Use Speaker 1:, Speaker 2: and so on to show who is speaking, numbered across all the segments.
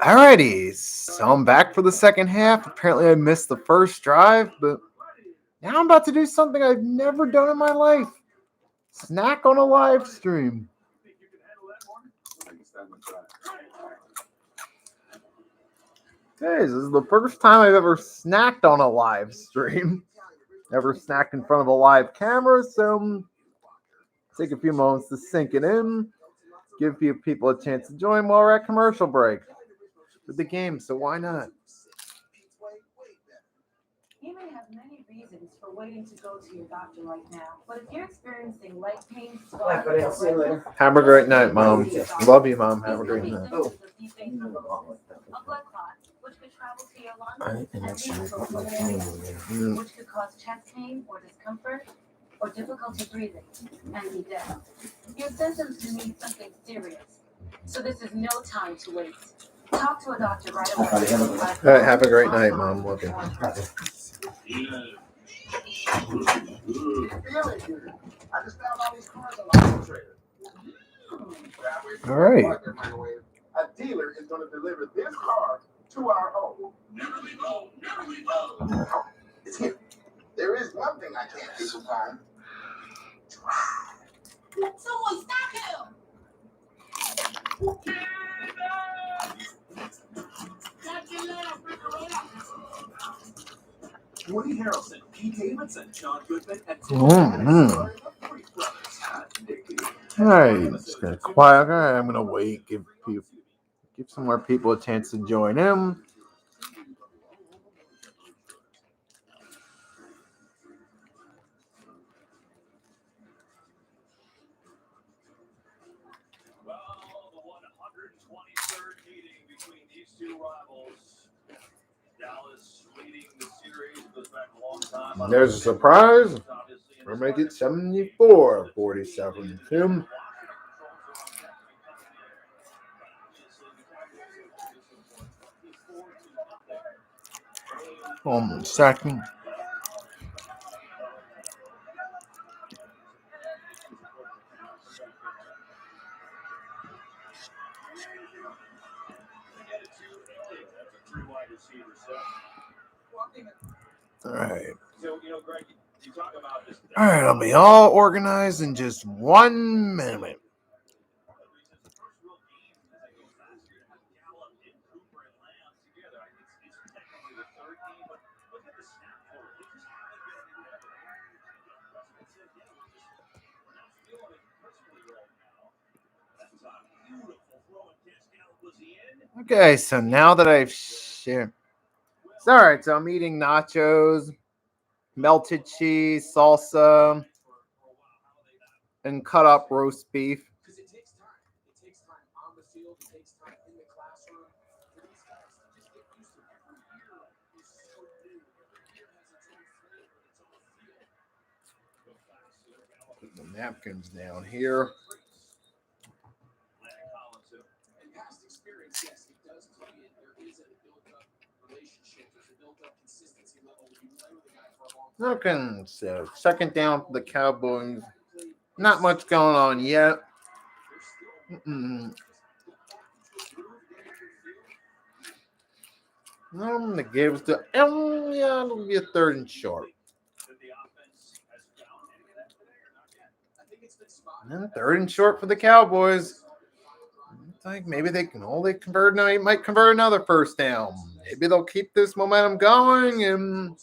Speaker 1: Alrighty, so I'm back for the second half. Apparently, I missed the first drive, but now I'm about to do something I've never done in my life. Snack on a live stream. Guys, this is the first time I've ever snacked on a live stream. Never snacked in front of a live camera, so take a few moments to sink it in. Give a few people a chance to join while we're at commercial break with the game, so why not?
Speaker 2: You may have many reasons for waiting to go to your doctor right now, but if you're experiencing leg pain,
Speaker 1: I'll see you later. Have a great night, Mom. Love you, Mom. Have a great night.
Speaker 2: a blood clot, which could travel to your lungs which could cause chest pain or discomfort or difficulty breathing and be death. Your symptoms can mean something serious, so this is no time to waste. Talk to a doctor right away.
Speaker 1: All right, have a great night, Mom. Love you. All right.
Speaker 3: A dealer is going to deliver this car to our home. It's here. There is one thing I can't do sometimes.
Speaker 2: Someone stop him!
Speaker 4: Woody Harrelson, Pete Davidson, John Goodman, and
Speaker 1: All right, just gonna quiet. All right, I'm gonna wait. Give some more people a chance to join in.
Speaker 4: well, the 123rd meeting between these two rivals. Dallas leading the series goes back a long time.
Speaker 1: There's a surprise. We'll make it 74-47. Tim. Almost second. All right. All right, I'll be all organized in just 1 minute. Okay, so now that I've shared, it's all right. So I'm eating nachos, melted cheese, salsa, and cut up roast beef.
Speaker 3: Because it takes time. It takes time on the field. It takes time in the classroom. For these guys to just get used to it. Every year is so new. Every year has its own flavor, its own feel.
Speaker 1: Put the napkins down here.
Speaker 3: And past experience, yes, it does tell you there is a built-up relationship. There's a built-up consistency level. You know the guy for a long time.
Speaker 1: Okay, so second down for the Cowboys. Not much going on yet. I'm going to give it to yeah, it'll be a third and short. And then third and short for the Cowboys. I think maybe they can only convert. No, he might convert another first down. Maybe they'll keep this momentum going, and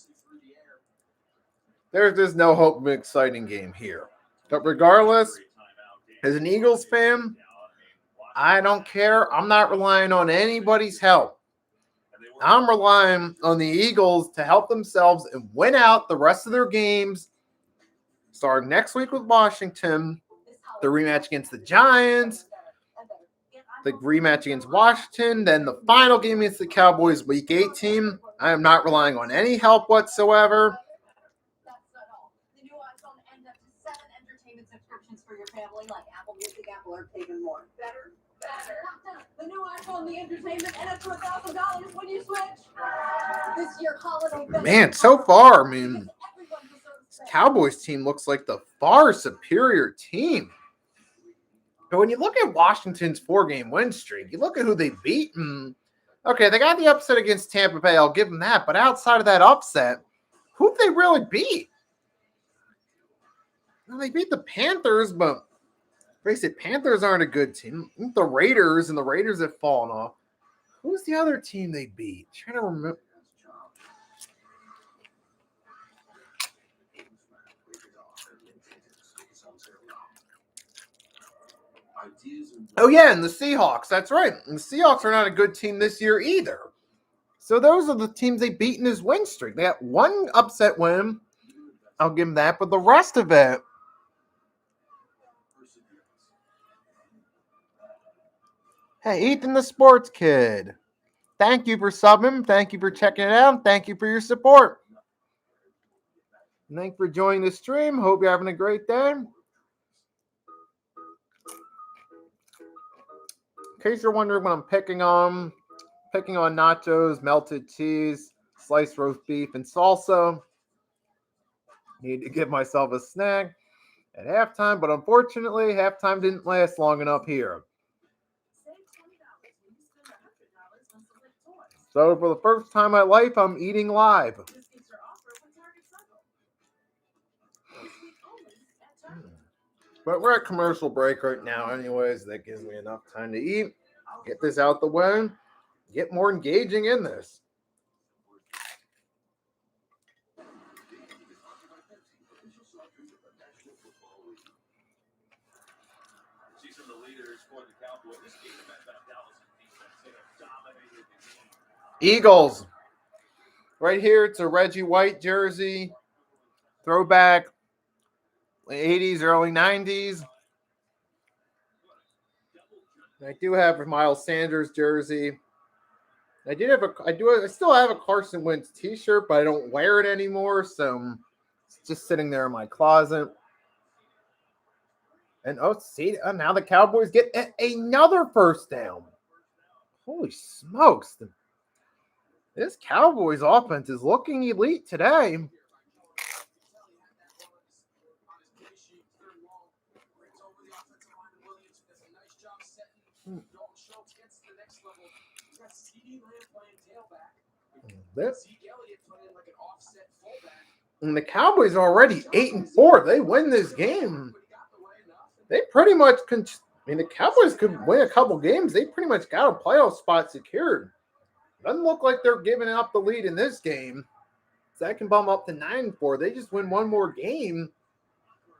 Speaker 1: there's just no hope of an exciting game here. But regardless, as an Eagles fan, I don't care. I'm not relying on anybody's help. I'm relying on the Eagles to help themselves and win out the rest of their games. Starting next week with Washington, the rematch against the Giants, the rematch against Washington, then the final game against the Cowboys week 18. I am not relying on any help whatsoever.
Speaker 2: That's not all. The new iPhone and up to 7 entertainment subscriptions for your family, like Apple Music, Apple Earth, even more. Better. The new iPhone, the entertainment, and up to $1,000 when you switch. This year, holiday.
Speaker 1: Man, so far, I mean, this Cowboys team looks like the far superior team. But when you look at Washington's 4-game win streak, you look at who they beat. Okay, they got the upset against Tampa Bay. I'll give them that. But outside of that upset, who'd they really beat? Well, they beat the Panthers, but face it, Panthers aren't a good team. The Raiders have fallen off. Who's the other team they beat? I'm trying to remember. Oh, yeah, and the Seahawks. That's right. And the Seahawks are not a good team this year either. So those are the teams they beat in his win streak. They got one upset win. I'll give them that. But the rest of it. Hey, Ethan the Sports Kid. Thank you for subbing. Thank you for checking it out. Thank you for your support. Thank you for joining the stream. Hope you're having a great day. In case you're wondering what I'm picking on nachos, melted cheese, sliced roast beef, and salsa. Need to give myself a snack at halftime, but unfortunately, halftime didn't last long enough here. So for the first time in my life, I'm eating live. But we're at commercial break right now anyways. That gives me enough time to eat, get this out the way, get more engaging in this.
Speaker 4: Season the leaders for the Cowboys. This game has been Dallas defense. They have dominated the game.
Speaker 1: Eagles. Right here, it's a Reggie White jersey. Throwback. 80s, early 90s. I do have a Miles Sanders jersey. I still have a Carson Wentz t-shirt, but I don't wear it anymore, so it's just sitting there in my closet. And now the Cowboys get another first down. Holy smokes. This Cowboys offense is looking elite today. And the Cowboys are already 8-4. They win this game. They pretty much the Cowboys could win a couple games. They pretty much got a playoff spot secured. Doesn't look like they're giving up the lead in this game. So that can bump up to 9-4. They just win one more game.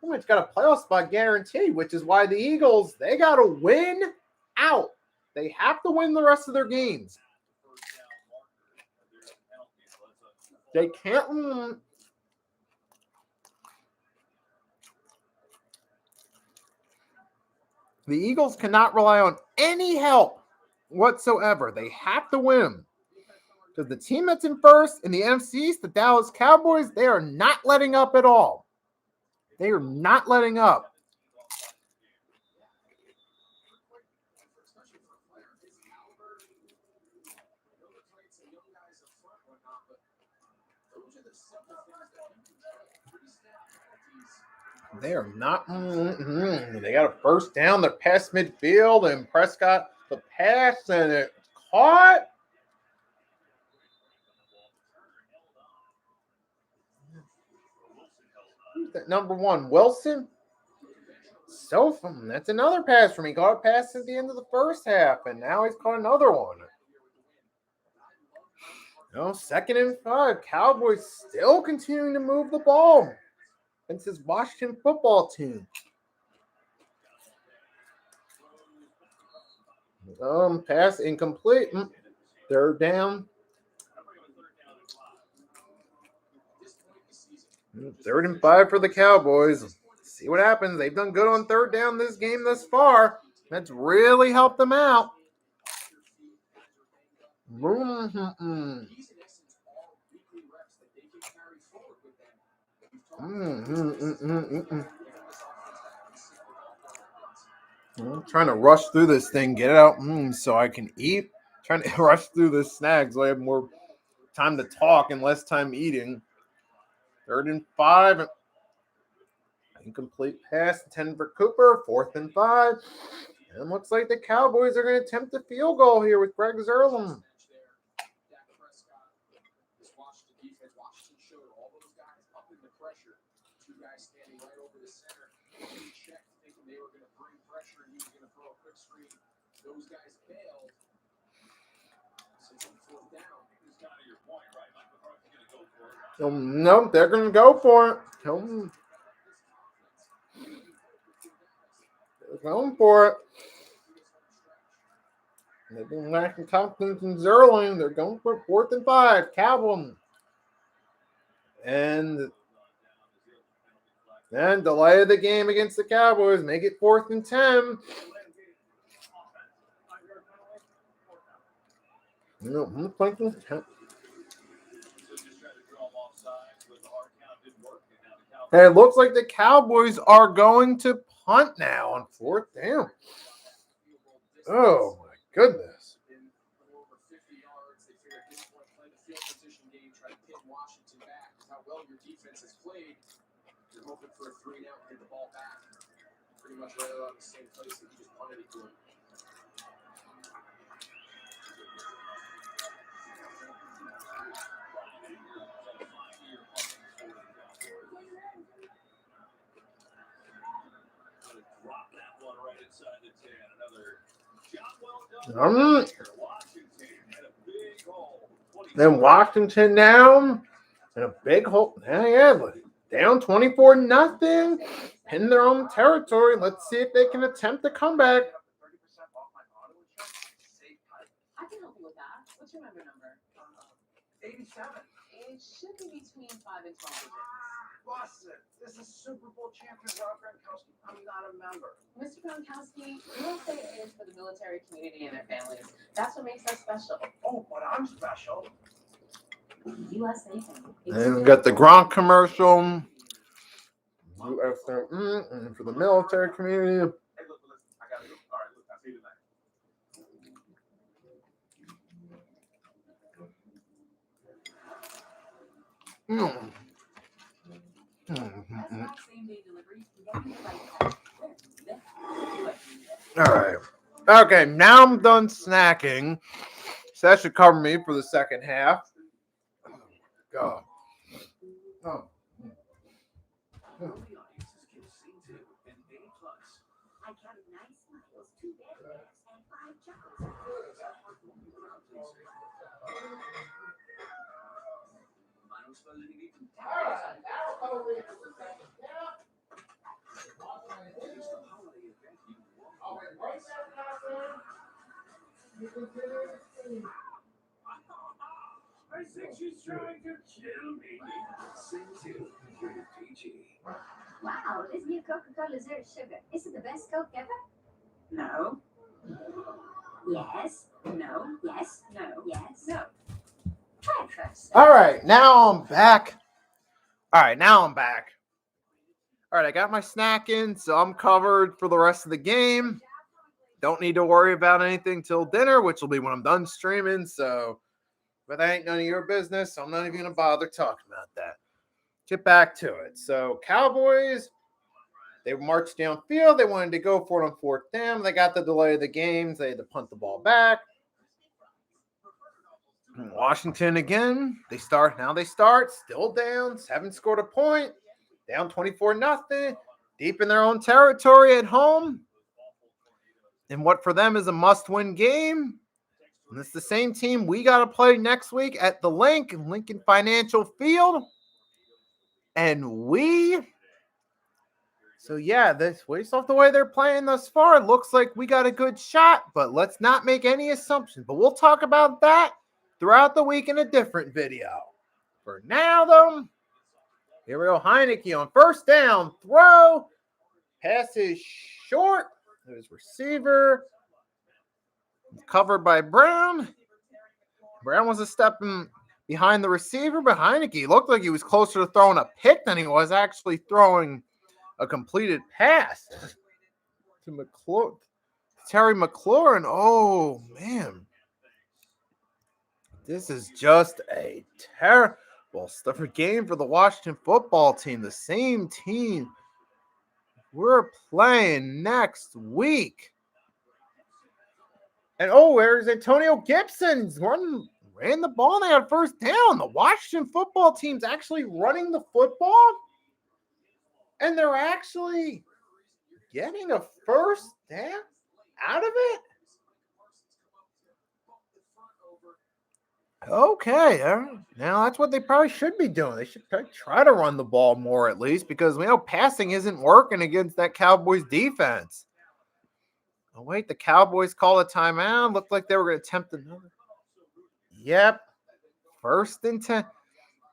Speaker 1: Pretty much got a playoff spot guaranteed, which is why the Eagles, they got to win out. They have to win the rest of their games. They can't win. The Eagles cannot rely on any help whatsoever. They have to win. Because the team that's in first in the NFC East, the Dallas Cowboys, they are not letting up at all. They are not letting up. They are not. They got a first down. They're past midfield, and Prescott the pass, and it's caught. Who's that number one? Wilson. That's another pass from him. He caught a pass at the end of the first half, and now he's caught another one. No, 2nd and 5. Cowboys still continuing to move the ball. It's his Washington football team. Pass incomplete. 3rd down. 3rd and 5 for the Cowboys. See what happens. They've done good on 3rd down this game thus far. That's really helped them out. I'm trying to rush through this thing, get it out so I can eat. Trying to rush through the snacks so I have more time to talk and less time eating. 3rd and 5. Incomplete pass. 10 for Cooper. 4th and 5. And it looks like the Cowboys are going to attempt a field goal here with Greg Zerlin.
Speaker 3: Dak Prescott, this Washington defense. Washington showed all those guys up in the pressure. Two guys standing right over the center. He checked, thinking they were going to bring pressure and he was going to throw a quick screen. Those guys bailed. So it's on fourth down.
Speaker 4: It's kind of your point, right? Mike McCarthy's going to go for it.
Speaker 1: No, they're going to go for it. They're going for it. They've been lacking confidence in Zerling. They're going for 4th and 5. Cowboys. And then delay the game against the Cowboys. Make it 4th and 10. No, I'm thinking. And it looks like the Cowboys are going to punt now on 4th down. Oh, my goodness.
Speaker 3: Over 50 yards. They figured at this point, play the field position game, try to pin Washington back. How well your defense has played. You're hoping for a 3 and out, get the ball back. Pretty much right around the same place that you just punted it to him.
Speaker 4: Drop that one right inside the 10. Another job well done. Washington had a big hole.
Speaker 1: Then Washington down and a big hole. Yeah, down 24-0 in their own territory. Let's see if they can attempt a comeback.
Speaker 2: I can help you with that. What's your member number?
Speaker 5: 87.
Speaker 2: It should be between 5 and 12 digits.
Speaker 5: Boston, this is Super Bowl champion Rob Gronkowski. I'm not a member.
Speaker 2: Mr. Gronkowski, USA is for the military community and their families. That's what makes us special.
Speaker 5: Oh, but I'm special.
Speaker 2: USA family.
Speaker 1: And we got the Gronk commercial. And for the military community.
Speaker 5: Hey, look, listen, I gotta go. All right, look, I'll see you tonight.
Speaker 2: Same-day delivery. You can get it right
Speaker 1: All right. Okay, now I'm done snacking. So that should cover me for the second half. Oh, God. Oh.
Speaker 4: The audiences can sing to an A+.
Speaker 2: I counted 9 smiles, 2 bad and 5 jokes.
Speaker 4: I don't suppose you need to I think she's trying to kill me. Sing to rated PG.
Speaker 6: Wow, this new Coca-Cola Zero Sugar. Is it the best Coke ever?
Speaker 2: No.
Speaker 6: Yes.
Speaker 2: No.
Speaker 6: Yes.
Speaker 2: No.
Speaker 6: Yes.
Speaker 2: No.
Speaker 6: Try it first.
Speaker 1: All right, now I'm back. All right, I got my snack in, so I'm covered for the rest of the game. Don't need to worry about anything till dinner, which will be when I'm done streaming. So, but that ain't none of your business. So I'm not even going to bother talking about that. Get back to it. So, Cowboys, they marched downfield. They wanted to go for it on 4th down. They got the delay of the games. They had to punt the ball back. Washington again. They start. Still down. Haven't scored a point. Down 24-0. Deep in their own territory at home. And what for them is a must-win game. And it's the same team we got to play next week at the Lincoln Financial Field. So yeah, this based off the way they're playing thus far, it looks like we got a good shot, but let's not make any assumptions. But we'll talk about that throughout the week in a different video. For now, though, Ariel Heineke on 1st down, throw, pass is short. There's receiver, covered by Brown. Brown was a step behind the receiver, but Heineke looked like he was closer to throwing a pick than he was actually throwing a completed pass to Terry McLaurin. Oh, man. This is just a terrible game for the Washington football team. The same team we're playing next week. And oh, there's Antonio Gibson's ran the ball and they got first down. The Washington football team's actually running the football. And they're actually getting a first down out of it. Okay, now that's what they probably should be doing. They should try to run the ball more at least because we know passing isn't working against that Cowboys defense. Oh, wait, the Cowboys call a timeout. Looked like they were going to attempt another. Yep, 1st and 10.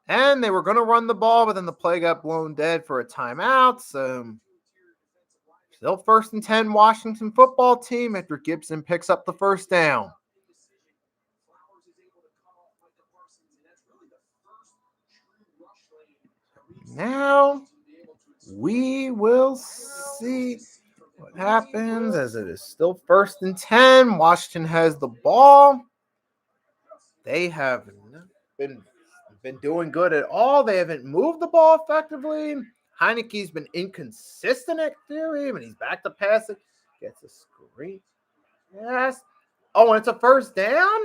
Speaker 1: And they were going to run the ball, but then the play got blown dead for a timeout. So still 1st and 10 Washington football team after Gibson picks up the first down. Now we will see what happens as it is still 1st and 10. Washington has the ball. They have been doing good at all. They haven't moved the ball effectively. Heineke's been inconsistent at theory, and he's back to pass it. Gets a screen. Yes. Oh, and it's a first down?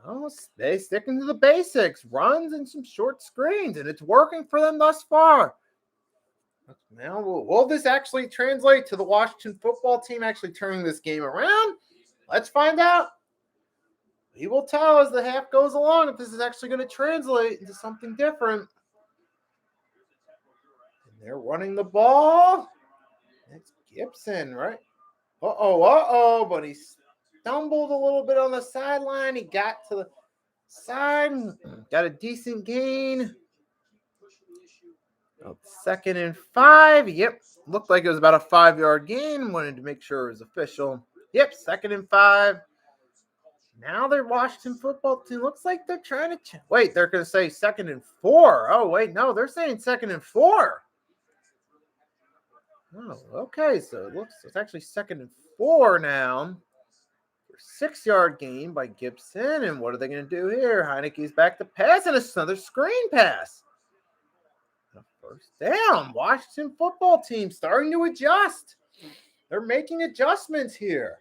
Speaker 1: Oh, they sticking to the basics. Runs and some short screens, and it's working for them thus far. Now, will this actually translate to the Washington football team actually turning this game around? Let's find out. We will tell as the half goes along if this is actually going to translate into something different. And they're running the ball. It's Gibson, right? But he stumbled a little bit on the sideline. He got to the side, got a decent gain. 2nd and 5. Yep, looked like it was about a 5-yard gain. Wanted to make sure it was official. Yep, 2nd and 5. Now their Washington football team looks like they're trying to wait. They're going to say 2nd and 4. Oh wait, no, they're saying 2nd and 4. Oh, okay. So it's actually 2nd and 4 now. 6-yard gain by Gibson. And what are they going to do here? Heineke's back to pass and another screen pass. First down. Washington football team starting to adjust. They're making adjustments here.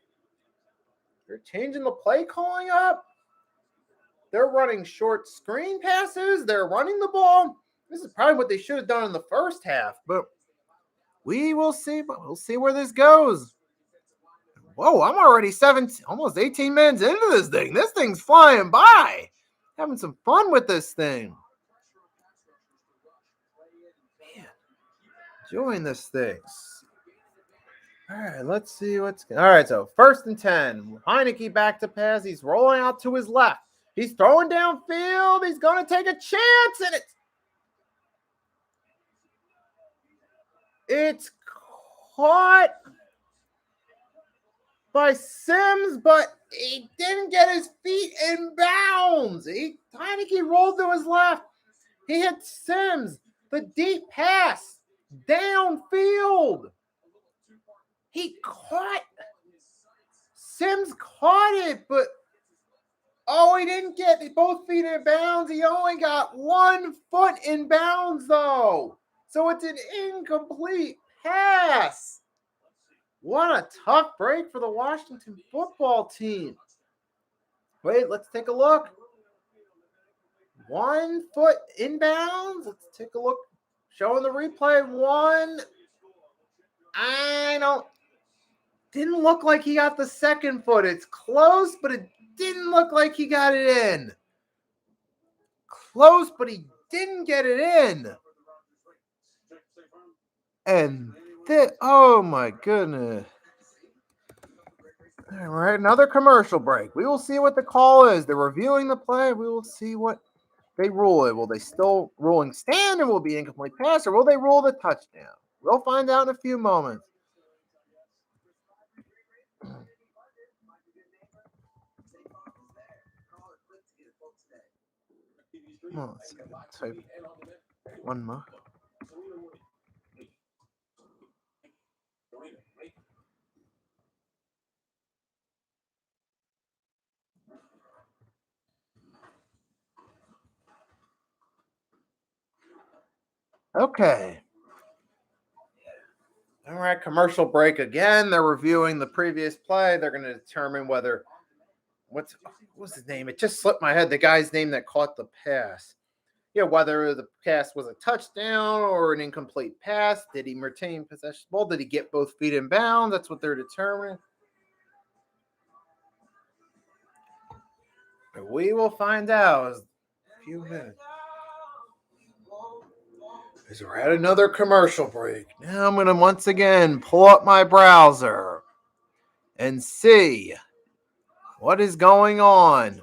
Speaker 1: They're changing the play calling up. They're running short screen passes. They're running the ball. This is probably what they should have done in the first half, but we will see. But we'll see where this goes. Whoa, I'm already 17, almost 18 minutes into this thing. This thing's flying by. Having some fun with this thing. Man, enjoying this thing. All right, let's see what's all right. So 1st and 10. Heineke back to pass. He's rolling out to his left. He's throwing downfield. He's going to take a chance, and it's caught by Sims, but he didn't get his feet in bounds. Heineke rolled to his left. He hit Sims. The deep pass downfield. Sims caught it, but he didn't get both feet in bounds. He only got 1 foot in bounds, though. So it's an incomplete pass. What a tough break for the Washington football team. Wait, let's take a look. 1 foot inbounds. Let's take a look. Showing the replay. Didn't look like he got the 2nd foot. It's close, but it didn't look like he got it in. Close, but he didn't get it in. And oh my goodness. All right, another commercial break. We will see what the call is. They're reviewing the play. We will see what they rule it. Will they still ruling stand and will be incomplete pass, or will they rule the touchdown? We'll find out in a few moments. Let's type one more. Okay. All right, commercial break again. They're reviewing the previous play. They're going to determine whether what's his name? It just slipped my head. The guy's name that caught the pass. Yeah, whether the pass was a touchdown or an incomplete pass. Did he retain possession of the ball? Did he get both feet in bounds? That's what they're determining. We will find out in a few minutes. As we're at another commercial break. Now I'm going to once again pull up my browser and see what is going on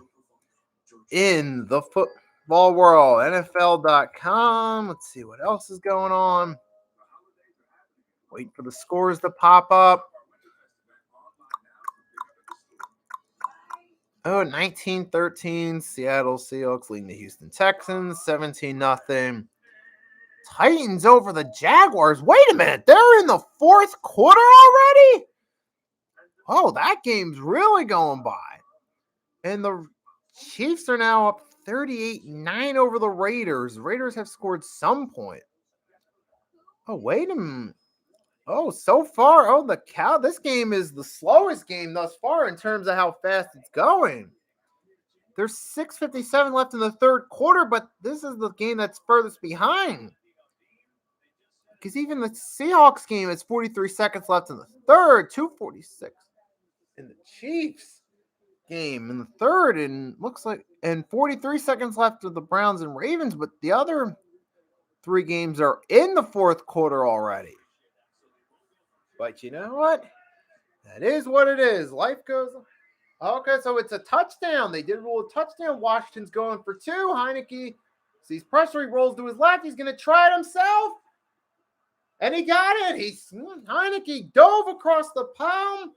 Speaker 1: in the football world. NFL.com. Let's see what else is going on. Wait for the scores to pop up. Oh, 19-13. Seattle Seahawks leading the Houston Texans. 17-0. Titans over the Jaguars. Wait a minute. They're in the fourth quarter already? Oh, that game's really going by. And the Chiefs are now up 38-9 over the Raiders. The Raiders have scored some point. Oh, wait a minute. Oh, so far, this game is the slowest game thus far in terms of how fast it's going. There's 6:57 left in the third quarter, but this is the game that's furthest behind. Because even the Seahawks game, it's 43 seconds left in the third, 2:46 in the Chiefs game in the third, and looks like 43 seconds left of the Browns and Ravens, but the other three games are in the fourth quarter already. But you know what? That is what it is. Life goes on. Okay, so it's a touchdown. They did rule a touchdown. Washington's going for two. Heineke sees pressure. He rolls to his left. He's going to try it himself. And he got it. Heineke dove across the palm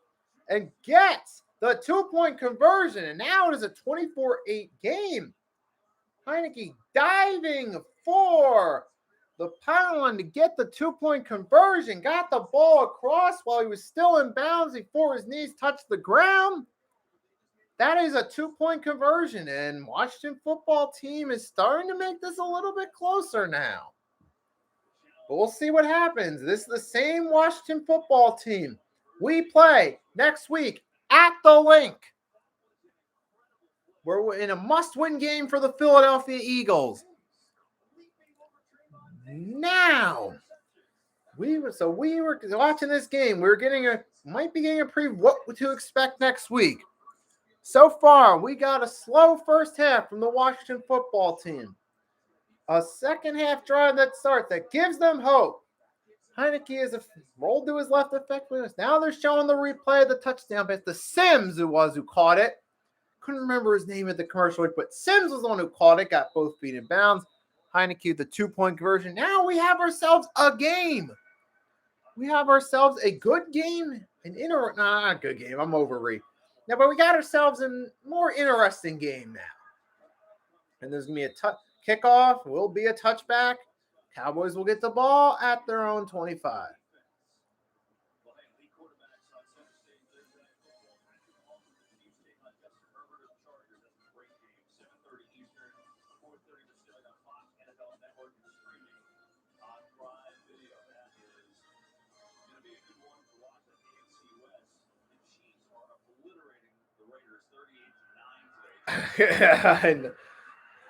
Speaker 1: and gets the 2-point conversion. And now it is a 24-8 game. Heineke diving for the pylon to get the 2-point conversion. Got the ball across while he was still in bounds before his knees touched the ground. That is a 2-point conversion. And Washington football team is starting to make this a little bit closer now. But we'll see what happens. This is the same Washington football team we play next week at the Link. We're in a must-win game for the Philadelphia Eagles. Now, we were watching this game. Might be getting a preview what to expect next week. So far, we got a slow first half from the Washington football team. A second half drive that gives them hope. Heineke is rolled to his left effectively. Now they're showing the replay of the touchdown pass. The Sims who caught it. Couldn't remember his name at the commercial, but Sims was the one who caught it, got both feet in bounds. Heineke, the 2-point conversion. Now we have ourselves a game. We have ourselves a good game. Not a good game. I'm overread. Now, but we got ourselves a more interesting game now. And there's going to be a kickoff. Will be a touchback. Cowboys will get the ball at their own 25.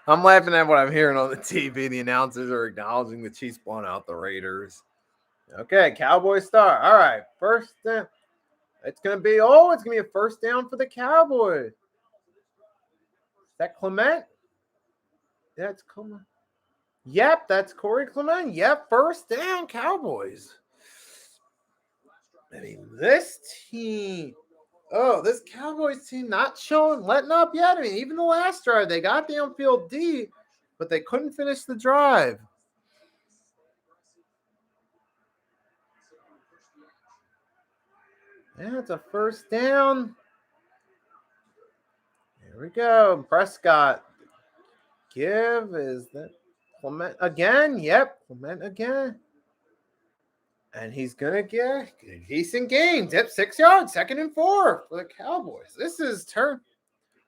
Speaker 1: I'm laughing at what I'm hearing on the TV. The announcers are acknowledging the Chiefs blowing out the Raiders. Okay, Cowboys start. All right, first down. It's gonna be a first down for the Cowboys. Is that Clement? Yeah, it's Clement. Yep, that's Corey Clement. Yep, first down, Cowboys. I mean, this Cowboys team not letting up yet. I mean, even the last drive, they got downfield D, but they couldn't finish the drive. Yeah, it's a first down. Here we go. Prescott. Is that Clement again? Yep, Clement again. And he's going to get a decent gain. 6 yards, 2nd and 4 for the Cowboys. This is turn.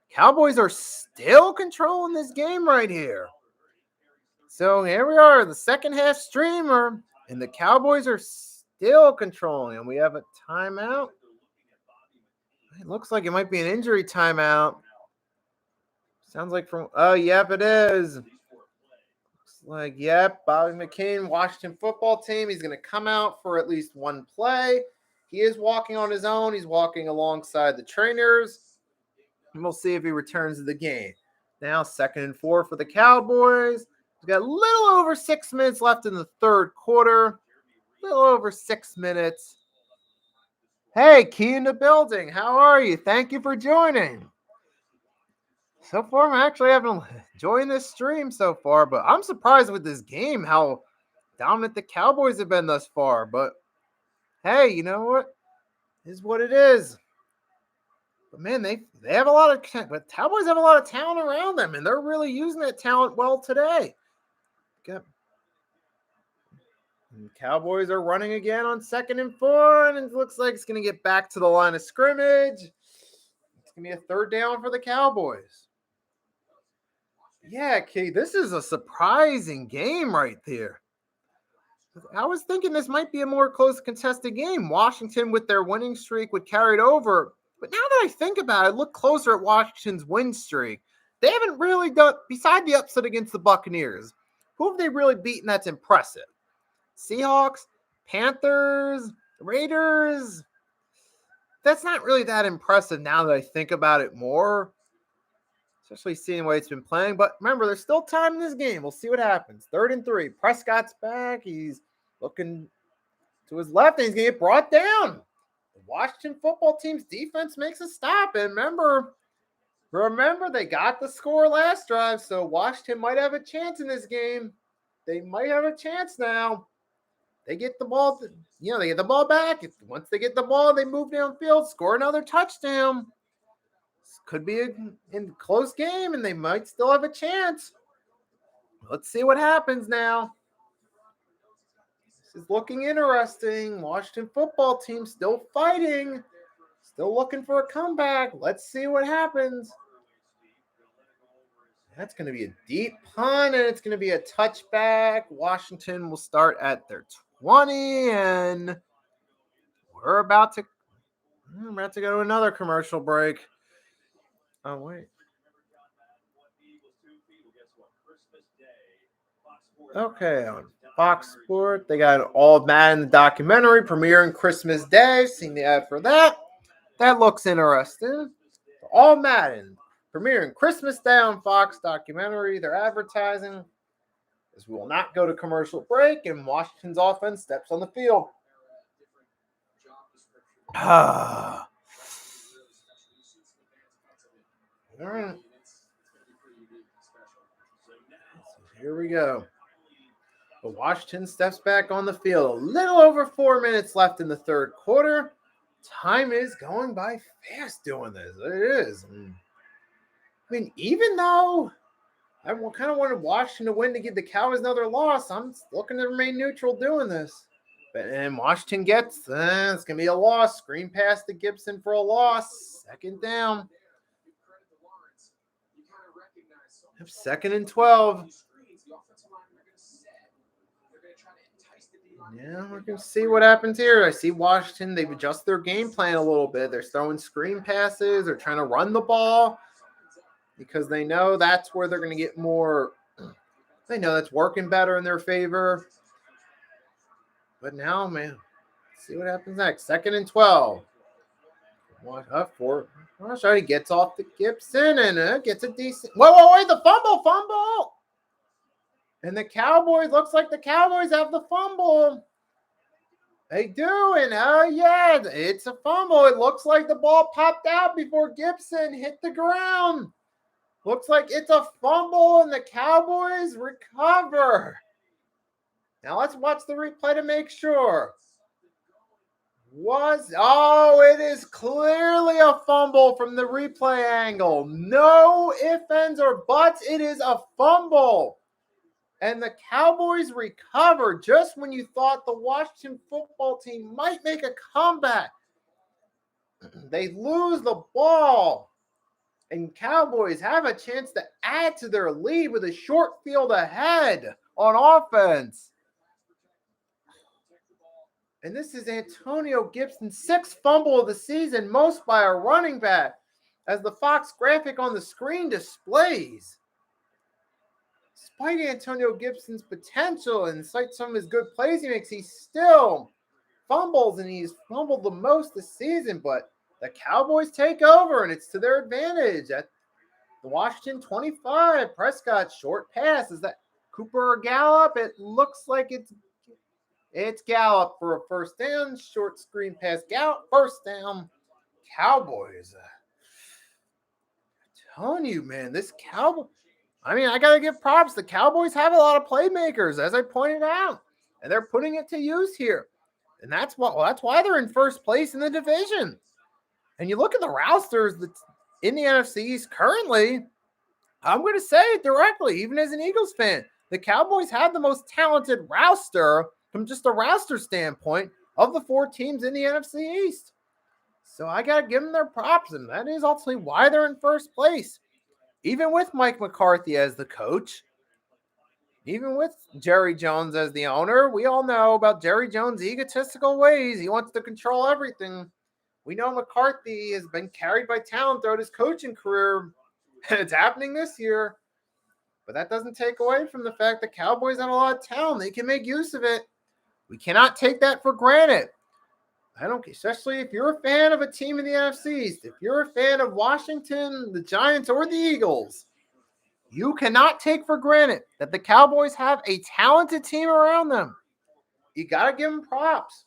Speaker 1: Cowboys are still controlling this game right here. So here we are, the second half streamer, and the Cowboys are still controlling, and we have a timeout. It looks like it might be an injury timeout. Sounds like from, oh, yep, it is. Looks like, yep, Bobby McCain, Washington football team. He's going to come out for at least one play. He is walking on his own. He's walking alongside the trainers. And we'll see if he returns to the game. Now, 2nd and 4 for the Cowboys. We've got a little over 6 minutes left in the third quarter. A little over 6 minutes. Hey, Key in the building. How are you? Thank you for joining. So far, I'm actually enjoying this stream so far, but I'm surprised with this game how dominant the Cowboys have been thus far. But hey, you know what? It is what it is. But man, they have a lot of, but Cowboys have a lot of talent around them, and they're really using that talent well today. And Cowboys are running again on 2nd and 4, and it looks like it's going to get back to the line of scrimmage. It's going to be a 3rd down for the Cowboys. Yeah, Key, this is a surprising game right there. I was thinking this might be a more close contested game. Washington, with their winning streak, would carry it over. But now that I think about it, look closer at Washington's win streak. They haven't really done, beside the upset against the Buccaneers, who have they really beaten that's impressive? Seahawks, Panthers, Raiders. That's not really that impressive now that I think about it more, especially seeing the way it's been playing. But remember, there's still time in this game. We'll see what happens. 3rd and 3. Prescott's back. He's looking to his left, and he's going to get brought down. The Washington football team's defense makes a stop. And remember, they got the score last drive, so Washington might have a chance in this game. They might have a chance now. They get the ball, they get the ball back. Once they get the ball, they move downfield, score another touchdown. This could be a close game, and they might still have a chance. Let's see what happens now. This is looking interesting. Washington football team still fighting, still looking for a comeback. Let's see what happens. That's going to be a deep punt, and it's going to be a touchback. Washington will start at their 20, and we're about to go to another commercial break. Oh, wait. Okay, on Fox Sport, they got an All Madden documentary premiering Christmas Day. Seen the ad for that. That looks interesting. All Madden premiering Christmas Day on Fox documentary. They're advertising. As we will not go to commercial break, and Washington's offense steps on the field. All right. So here we go. But Washington steps back on the field. A little over 4 minutes left in the third quarter. Time is going by fast doing this. It is. I mean, even though I kind of wanted Washington to win to give the Cowboys another loss, I'm looking to remain neutral doing this. And Washington gets, it's going to be a loss. Screen pass to Gibson for a loss. 2nd down. 2nd and 12. Yeah, we're going to see what happens here. I see Washington, they've adjusted their game plan a little bit. They're throwing screen passes. They're trying to run the ball because they know that's where they're going to get more. They know that's working better in their favor. But now, man, let's see what happens next. 2nd and 12. He gets off the Gibson and gets a decent. Wait, the fumble. And the Cowboys, looks like the Cowboys have the fumble. They do, and yeah, it's a fumble. It looks like the ball popped out before Gibson hit the ground. Looks like it's a fumble, and the Cowboys recover. Now let's watch the replay to make sure. It is clearly a fumble from the replay angle. No ifs, ands, or buts. It is a fumble. And the Cowboys recover just when you thought the Washington football team might make a comeback. They lose the ball. And Cowboys have a chance to add to their lead with a short field ahead on offense. And this is Antonio Gibson's 6th fumble of the season, most by a running back, as the Fox graphic on the screen displays. Despite Antonio Gibson's potential and despite some of his good plays he makes, he still fumbles, and he's fumbled the most this season. But the Cowboys take over, and it's to their advantage. At the Washington 25, Prescott short pass. Is that Cooper or Gallup? It looks like it's Gallup for a first down. Short screen pass, Gallup, first down. Cowboys. I'm telling you, man, this Cowboy. I mean, I got to give props. The Cowboys have a lot of playmakers, as I pointed out, and they're putting it to use here. And that's why they're in first place in the division. And you look at the rosters that's in the NFC East currently, I'm going to say it directly, even as an Eagles fan, the Cowboys have the most talented roster from just a roster standpoint of the 4 teams in the NFC East. So I got to give them their props, and that is ultimately why they're in first place. Even with Mike McCarthy as the coach, even with Jerry Jones as the owner, we all know about Jerry Jones' egotistical ways. He wants to control everything. We know McCarthy has been carried by talent throughout his coaching career, and it's happening this year. But that doesn't take away from the fact that Cowboys have a lot of talent. They can make use of it. We cannot take that for granted. Especially if you're a fan of a team in the NFC East, if you're a fan of Washington, the Giants, or the Eagles, you cannot take for granted that the Cowboys have a talented team around them. You got to give them props.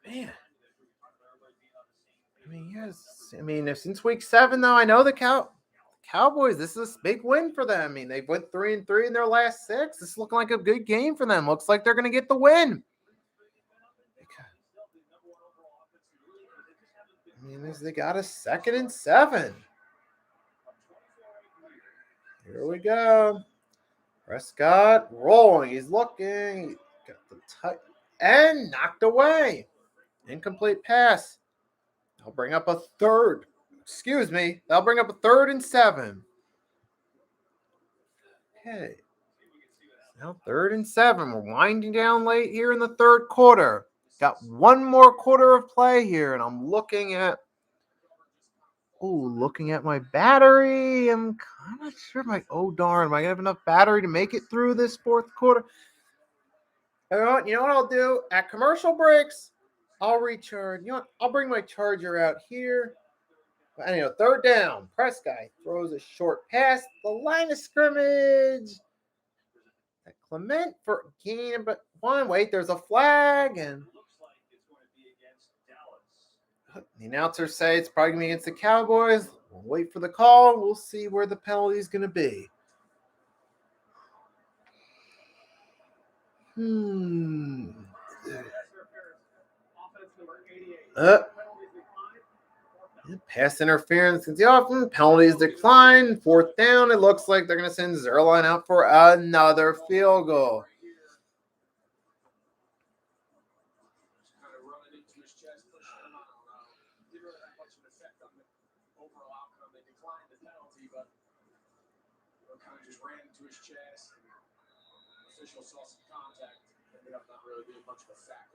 Speaker 1: Man. Since week 7, though, I know the Cowboys, this is a big win for them. I mean, they went 3-3 in their last 6. This is looking like a good game for them. Looks like they're going to get the win. They got a 2nd and 7. Here we go. Prescott rolling. He's looking. Got the tight and knocked away. Incomplete pass. They'll bring up a 3rd. They'll bring up a 3rd and 7. Okay. Now 3rd and 7. We're winding down late here in the 3rd quarter. Got one more quarter of play here, and I'm looking at my battery. I'm kind of sure am I going to have enough battery to make it through this 4th quarter? You know what I'll do? At commercial breaks, I'll recharge. You know what? I'll bring my charger out here. Anyway, 3rd down. Prescott throws a short pass. The line of scrimmage. Clement for gain, but 1. Wait, there's a flag, and the announcers say it's probably going to be against the Cowboys. We'll wait for the call. We'll see where the penalty is going to be. Pass interference. Penalties decline. 4th down. It looks like they're going to send Zerline out for another field goal.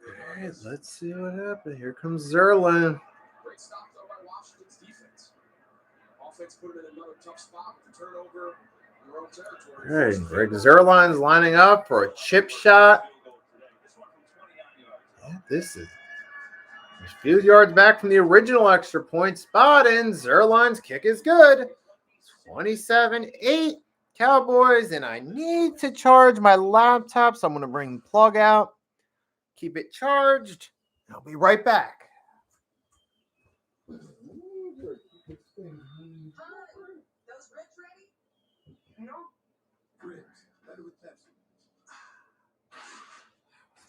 Speaker 1: All right, let's see what happened. Here comes Zerline.
Speaker 3: Great stop though by Washington's defense. Offense put it in another tough spot with the turnover in their own territory.
Speaker 1: All right, Greg Zerline's lining up for a chip shot. Yeah, this is a few yards back from the original extra point spot, and Zerline's kick is good. 27-8 Cowboys, and I need to charge my laptop, so I'm going to bring the plug out, keep it charged, and I'll be right back.
Speaker 2: Those ribs ready?
Speaker 5: No. Ribs. Better with Pepsi.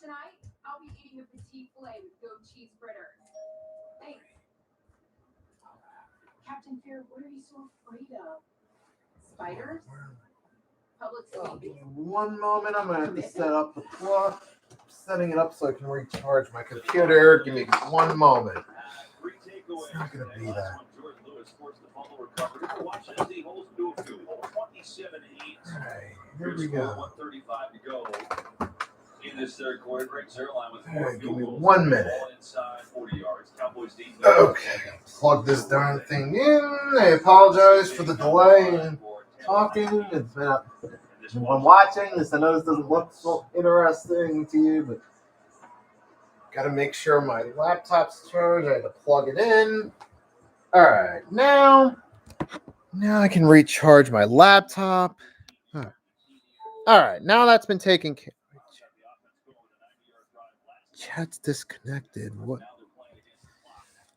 Speaker 6: Tonight, I'll be eating a petite filet with goat cheese fritters. Thanks. Captain Fear, what are you so afraid of? Spiders? Public
Speaker 1: Oh,
Speaker 6: speaking?
Speaker 1: give me one moment. I'm going to have to set up the plug. I'm setting it up so I can recharge my computer. Give me one moment. It's not going to be that. All right, here we go.
Speaker 4: In this third quarter, Greg Zerline with
Speaker 1: All
Speaker 4: 4
Speaker 1: right, give
Speaker 4: field
Speaker 1: me
Speaker 4: goals.
Speaker 1: 1 minute.
Speaker 4: All inside 40 yards. Cowboys defense.
Speaker 1: Okay, plug this darn thing in. I apologize for the delay in talking. It's been when watching this. I know this doesn't look so interesting to you, but got to make sure my laptop's charged. I had to plug it in. All right, now I can recharge my laptop. All right, now that's been taken care of. Chat's disconnected. What?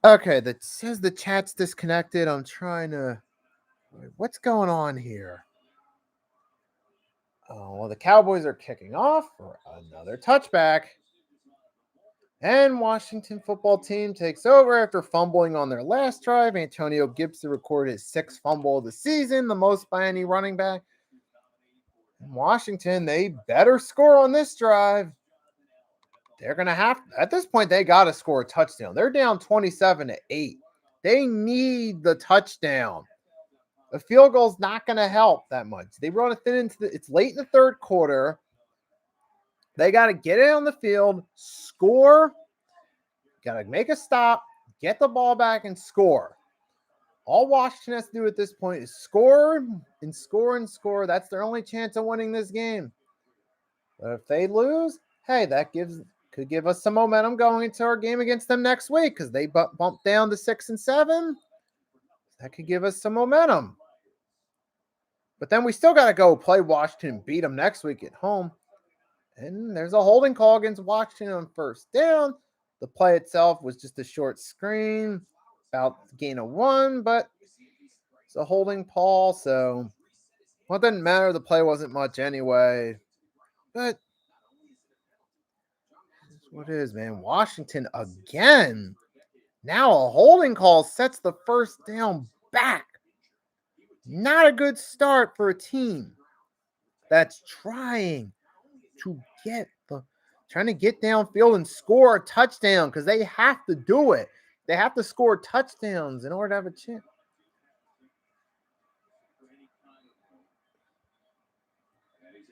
Speaker 1: Okay, that says the chat's disconnected. I'm trying to. What's going on here? Oh, well, the Cowboys are kicking off for another touchback. And Washington football team takes over after fumbling on their last drive. Antonio Gibson recorded his 6th fumble of the season, the most by any running back. In Washington, they better score on this drive. They're going to have, at this point, they got to score a touchdown. They're down 27-8. They need the touchdown. A field goal's not going to help that much. They run it thin it's late in the third quarter. They got to get it on the field, score, got to make a stop, get the ball back, and score. All Washington has to do at this point is score and score and score. That's their only chance of winning this game. But if they lose, hey, that could give us some momentum going into our game against them next week because they bumped down to 6-7. That could give us some momentum. But then we still got to go play Washington and beat them next week at home. And there's a holding call against Washington on first down. The play itself was just a short screen, about gain of 1, but it's a holding call. So it didn't matter. The play wasn't much anyway. But that's what it is, man. Washington again. Now a holding call sets the first down back. Not a good start for a team that's trying to get downfield and score a touchdown because they have to do it. They have to score touchdowns in order to have a chance.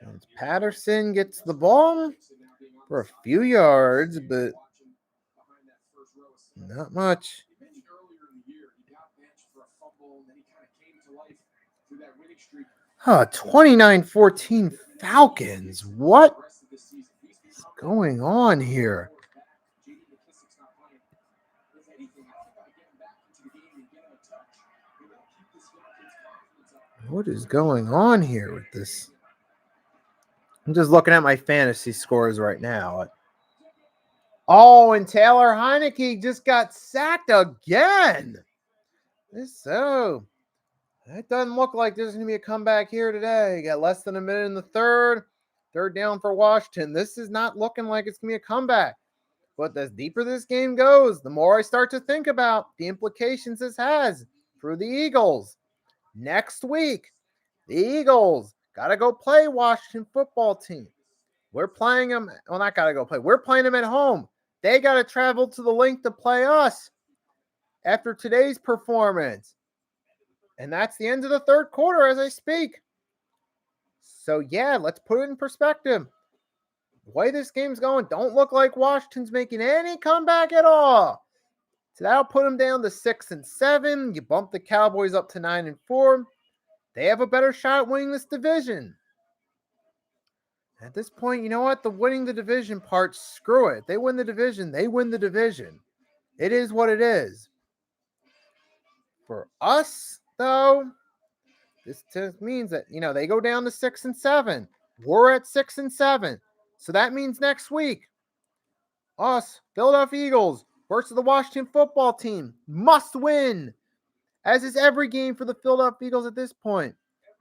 Speaker 1: And Patterson gets the ball for a few yards, but not much. 29-14 Falcons. What is going on here? What is going on here with this? I'm just looking at my fantasy scores right now. Oh, and Taylor Heineke just got sacked again. So it doesn't look like there's going to be a comeback here today. Got less than a minute in the third. Third down for Washington. This is not looking like it's going to be a comeback. But the deeper this game goes, the more I start to think about the implications this has for the Eagles. Next week, the Eagles got to go play Washington football team. We're playing them. Well, not got to go play. We're playing them at home. They got to travel to the link to play us after today's performance. And that's the end of the third quarter as I speak. So, yeah, let's put it in perspective. The way this game's going, don't look like Washington's making any comeback at all. So that'll put them down to 6-7. You bump the Cowboys up to 9-4. They have a better shot at winning this division. At this point, you know what? The winning the division part, screw it. They win the division. They win the division. It is what it is. For us, though, this just means that, they go down to 6-7. We're at 6-7. So that means next week, us, Philadelphia Eagles, versus the Washington football team, must win, as is every game for the Philadelphia Eagles at this point.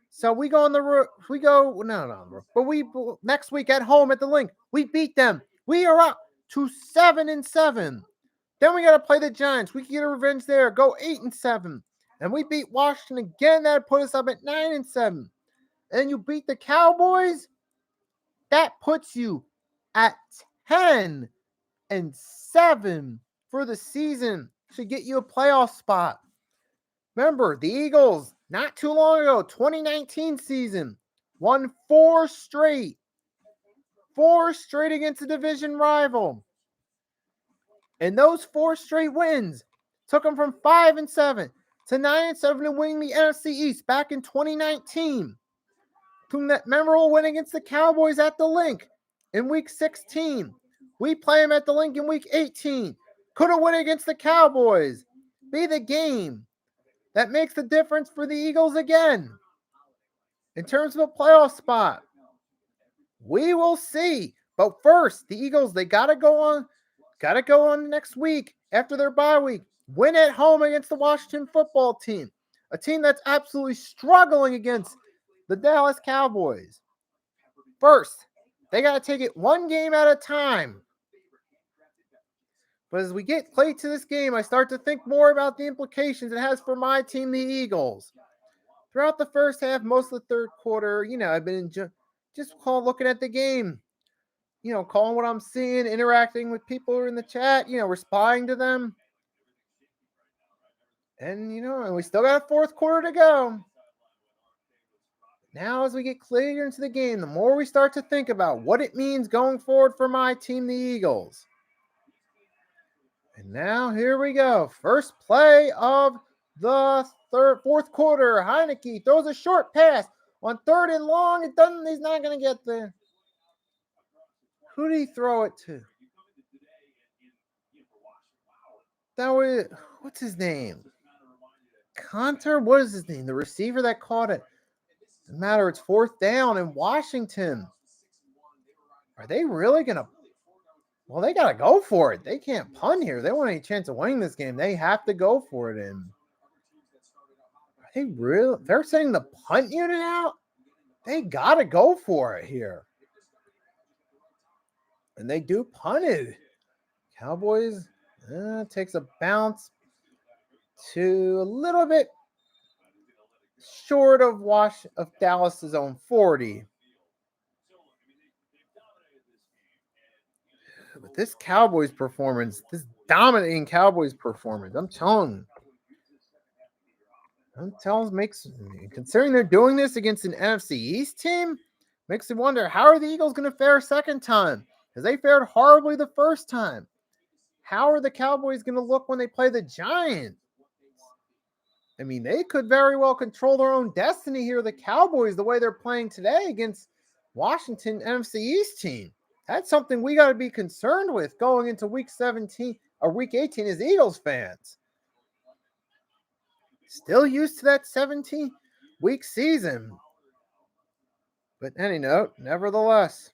Speaker 1: So we go on the road. But next week at home at the link, we beat them. We are up to 7-7. Then we got to play the Giants. We can get a revenge there. Go 8-7. And we beat Washington again. That put us up at 9-7. And you beat the Cowboys. That puts you at 10-7 for the season. Should get you a playoff spot. Remember, the Eagles, not too long ago, 2019 season, won 4 straight. 4 straight against a division rival. And those 4 straight wins took them from 5-7 to 9-7 and winning the NFC East back in 2019. To that memorable win against the Cowboys at the Link in Week 16. We play them at the Link in Week 18. Could have win against the Cowboys. Be the game that makes the difference for the Eagles again. In terms of a playoff spot, we will see. But first, the Eagles, they gotta go on next week after their bye week. Win at home against the Washington football team, a team that's absolutely struggling against the Dallas Cowboys. First, they gotta take it one game at a time. But as we get late to this game, I start to think more about the implications it has for my team, the Eagles. Throughout the first half, most of the third quarter, I've been just looking at the game, calling what I'm seeing, interacting with people who are in the chat, responding to them. And, and we still got a fourth quarter to go. Now, as we get clearer into the game, the more we start to think about what it means going forward for my team, the Eagles. And now, here we go. First play of the fourth quarter. Heineke throws a short pass on 3rd and long. He's not going to get there. Who did he throw it to? What's his name? Conter? What is his name? The receiver that caught it. Doesn't matter. It's 4th down in Washington. Are they really going to? Well, they got to go for it. They can't punt here. They want any chance of winning this game. They have to go for it. And are they really? They're sending the punt unit out? They got to go for it here. And they do punt it. Cowboys takes a bounce to a little bit short of Dallas's own 40. But this Cowboys performance, this dominating Cowboys performance, I'm telling considering they're doing this against an NFC East team, makes me wonder, how are the Eagles going to fare second time? Because they fared horribly the first time. How are the Cowboys going to look when they play the Giants? I mean, they could very well control their own destiny here, the Cowboys, the way they're playing today against Washington NFC East team. That's something we got to be concerned with going into Week 17 or Week 18 as Eagles fans. Still used to that 17-week season. But nevertheless,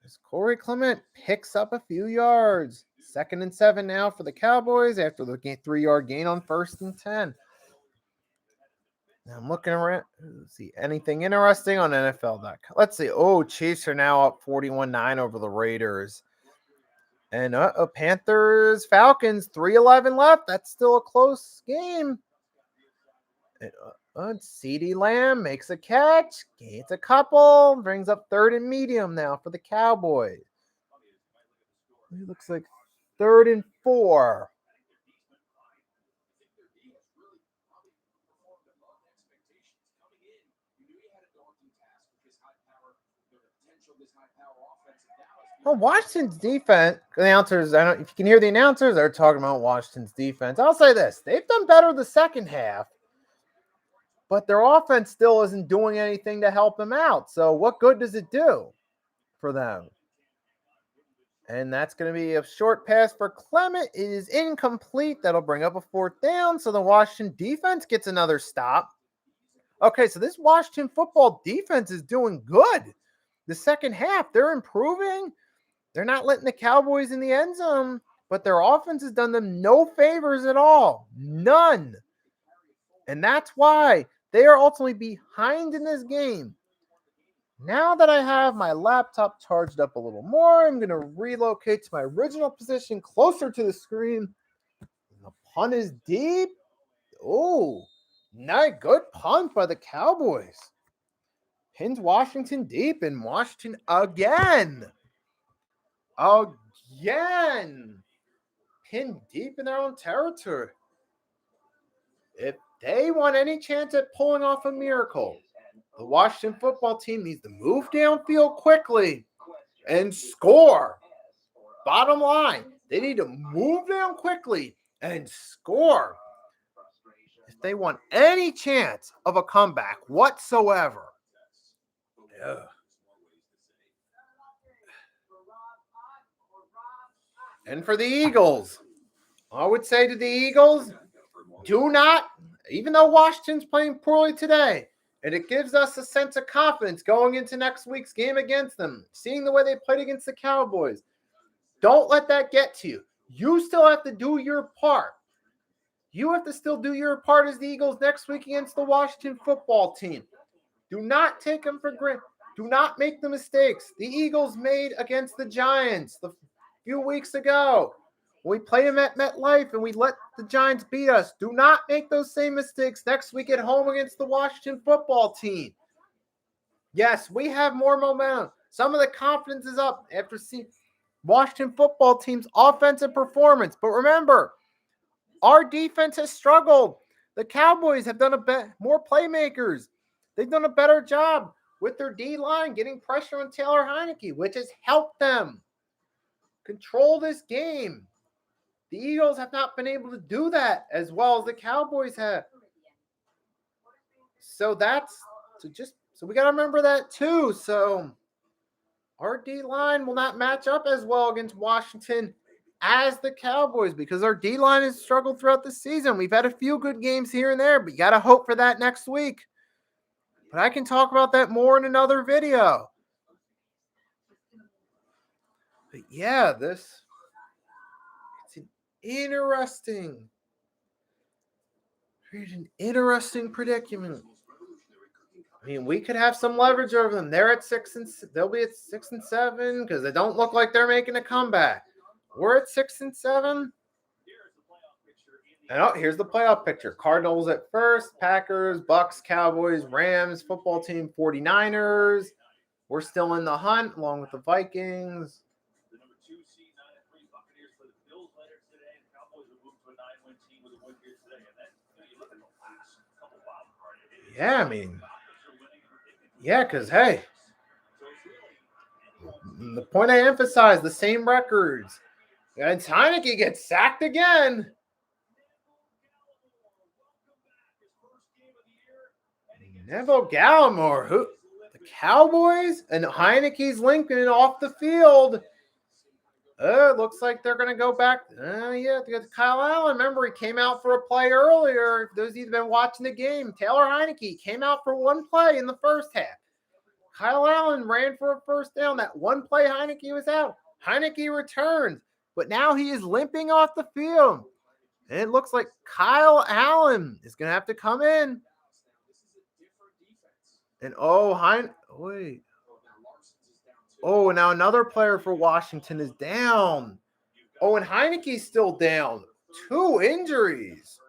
Speaker 1: as Corey Clement picks up a few yards. 2nd and 7 now for the Cowboys after the 3-yard gain on 1st and 10. Now I'm looking around. Let's see anything interesting on NFL.com. Let's see. Chiefs are now up 41-9 over the Raiders. And Panthers, Falcons, 3:11 left. That's still a close game. And CeeDee Lamb makes a catch, gains a couple, brings up 3rd and medium now for the Cowboys. It looks like 3rd and 4. Well, Washington's defense, announcers, I don't know if you can hear the announcers, they're talking about Washington's defense. I'll say this, they've done better the second half, but their offense still isn't doing anything to help them out. So what good does it do for them? And that's going to be a short pass for Clement. It is incomplete. That'll bring up a 4th down. So the Washington defense gets another stop. Okay, so this Washington football defense is doing good. The second half, they're improving. They're not letting the Cowboys in the end zone, but their offense has done them no favors at all. None. And that's why they are ultimately behind in this game. Now that I have my laptop charged up a little more, I'm going to relocate to my original position closer to the screen. The punt is deep. Oh, nice. Good punt by the Cowboys. Pins Washington deep, and Washington again. Pinned deep in their own territory. If they want any chance at pulling off a miracle, The Washington football team needs to move downfield quickly and score. Bottom line, they need to move down quickly and score if they want any chance of a comeback whatsoever. Yeah. And for the Eagles, I would say to the Eagles, do not, even though Washington's playing poorly today, and it gives us a sense of confidence going into next week's game against them, seeing the way they played against the Cowboys, don't let that get to you. You still have to do your part. You have to still do your part as the Eagles next week against the Washington football team. Do not take them for granted. Do not make the mistakes the Eagles made against the Giants a few weeks ago. We played them at MetLife and we let the Giants beat us. Do not make those same mistakes next week at home against the Washington football team. Yes, we have more momentum. Some of the confidence is up after seeing Washington football team's offensive performance. But remember, our defense has struggled. The Cowboys have done more playmakers. They've done a better job with their D-line getting pressure on Taylor Heineke, which has helped them control this game. The Eagles have not been able to do that as well as the Cowboys have. So we got to remember that too. So our D-line will not match up as well against Washington as the Cowboys because our D-line has struggled throughout the season. We've had a few good games here and there, but you got to hope for that next week. But I can talk about that more in another video. But yeah, it's an interesting predicament. I mean, we could have some leverage over them. They'll be at 6-7 because they don't look like they're making a comeback. We're at 6-7. And here's the playoff picture. Cardinals at first, Packers, Bucks, Cowboys, Rams, football team, 49ers. We're still in the hunt along with the Vikings.
Speaker 4: The number 2 seed 9-3 Buccaneers for the Bills later today. The Cowboys will move to a 9-win team with a win here today. And then you look at the last couple wild card games.
Speaker 1: Yeah, I mean, because hey, the point I emphasize, the same records. And Heineke gets sacked again. Neville Gallimore, who the Cowboys and Heineke's Lincoln off the field. Looks like they're going to go back. Yeah, Kyle Allen. Remember, he came out for a play earlier. Those of you that have been watching the game, Taylor Heineke came out for one play in the first half. Kyle Allen ran for a first down. That one play Heineke was out. Heineke returns, but now he is limping off the field. And it looks like Kyle Allen is going to have to come in. And now another player for Washington is down. And Heineke's still down. 2 injuries.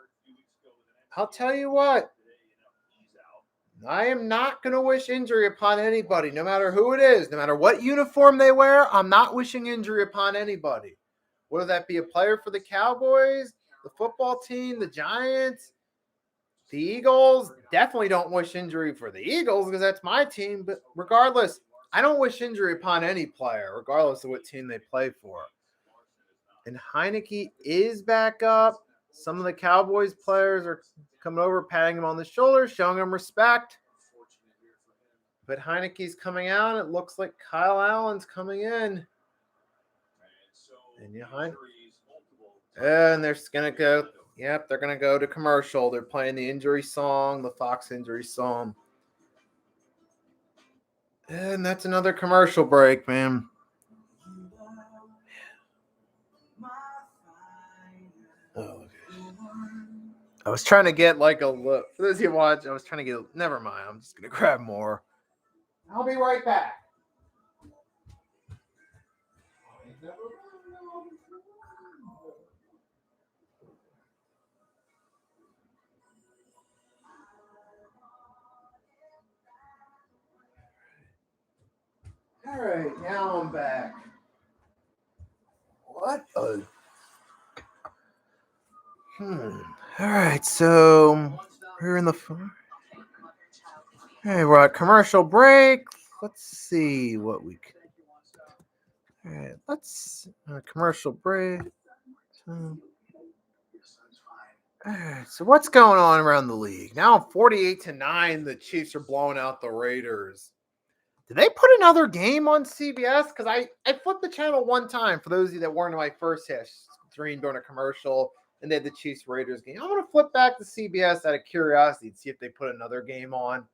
Speaker 1: I'll tell you what. I am not going to wish injury upon anybody, no matter who it is, no matter what uniform they wear. I'm not wishing injury upon anybody. Whether that be a player for the Cowboys, the football team, the Giants, the Eagles. Definitely don't wish injury for the Eagles because that's my team. But regardless, I don't wish injury upon any player, regardless of what team they play for. And Heineke is back up. Some of the Cowboys players are coming over, patting him on the shoulder, showing him respect. But Heineke's coming out. It looks like Kyle Allen's coming in. And they're going to go. Yep, they're going to go to commercial. They're playing the injury song, the Fox injury song. And that's another commercial break, man. Oh, okay. I was trying to get like a look. For those of you watch, I was trying to get. Never mind. I'm just going to grab more. I'll be right back. All right, now I'm back. What a... All right, so we're in the... Hey, we're at commercial break. Let's see what we can. All right, let's commercial break. All right, so what's going on around the league now? 48-9, the Chiefs are blowing out the Raiders. Did they put another game on CBS? Because I flipped the channel one time for those of you that weren't in my first stream during a commercial, and they had the Chiefs Raiders game. I'm gonna flip back to CBS out of curiosity and see if they put another game on.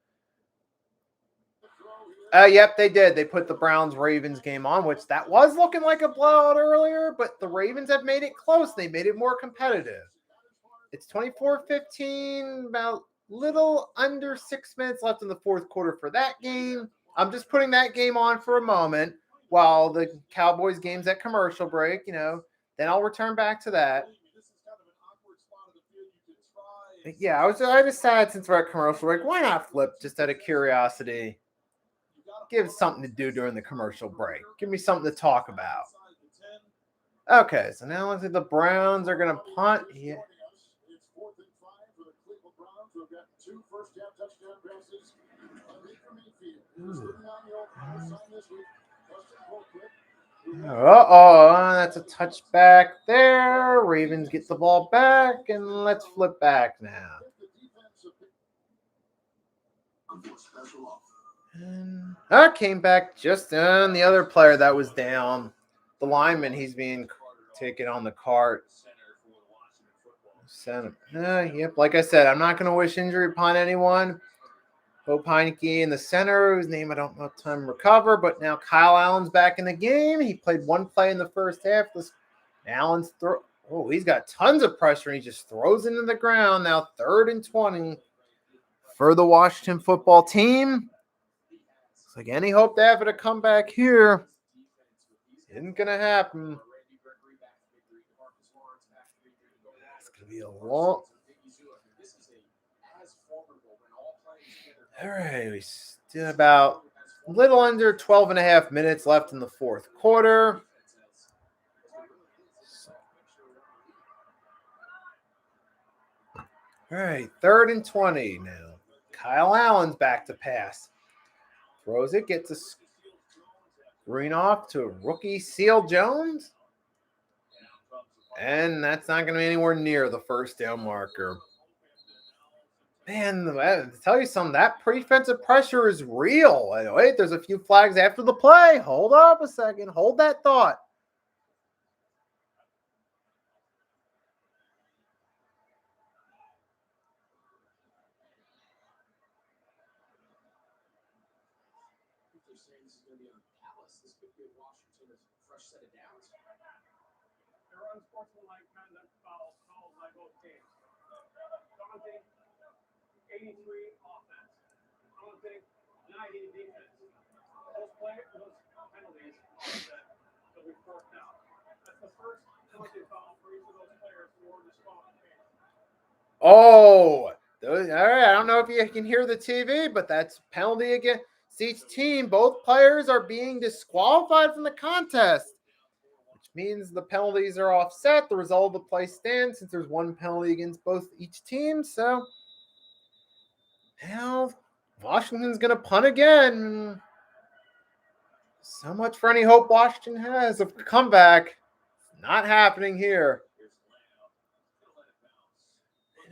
Speaker 1: Yep, they did. They put the Browns-Ravens game on, which that was looking like a blowout earlier, but the Ravens have made it close. They made it more competitive. It's 24-15, about little under 6 minutes left in the fourth quarter for that game. I'm just putting that game on for a moment while the Cowboys game's at commercial break, then I'll return back to that. But yeah, I decided since we're at commercial break, why not flip just out of curiosity? Give it something to do during the commercial break. Give me something to talk about. Okay, so now let's see. The Browns are going to punt. Yeah. That's a touchback there. Ravens get the ball back, and let's flip back now. And I came back just on the other player that was down. The lineman, he's being taken on the cart. Center. Yep, like I said, I'm not going to wish injury upon anyone. Hope Heineke in the center, whose name I don't know time to recover, but now Kyle Allen's back in the game. He played one play in the first half. Allen's he's got tons of pressure, and he just throws it into the ground. Now 3rd and 20 for the Washington football team. It's like any hope they have it to come back here. Isn't going to happen. It's going to be a long. All right, we still about a little under 12 and a half minutes left in the fourth quarter. All right, 3rd and 20 now. Kyle Allen's back to pass. Throws it, gets a screen off to rookie Seal Jones. And that's not going to be anywhere near the first down marker. Man, to tell you something, that defensive pressure is real. Wait, there's a few flags after the play. Hold up a second. Hold that thought.
Speaker 4: Unsportsmanlike conduct foul called by both teams. Something 83 offense. Something 90 defense. Those penalties offset will be forked out. That's the first penalty foul for each of those players who were disqualified.
Speaker 1: All right. I don't know if you can hear the TV, but that's penalty against each team. Both players are being disqualified from the contest, which means the penalties are offset. The result of the play stands since there's one penalty against each team. So now Washington's going to punt again. So much for any hope Washington has of a comeback. Not happening here.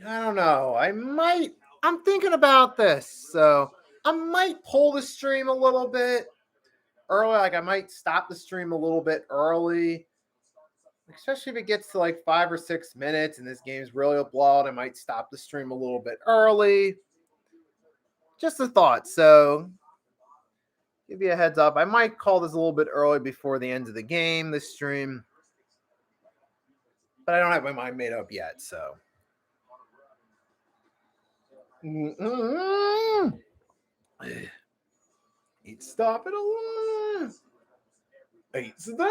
Speaker 1: I don't know. I'm thinking about this. So I might pull the stream a little bit early. Like I might stop the stream a little bit early. Especially if it gets to like 5 or 6 minutes and this game's really a blowout, I might stop the stream a little bit early. Just a thought. So give you a heads up. I might call this a little bit early before the end of the game, this stream. But I don't have my mind made up yet, so. Eight stop it alone. 8 stop.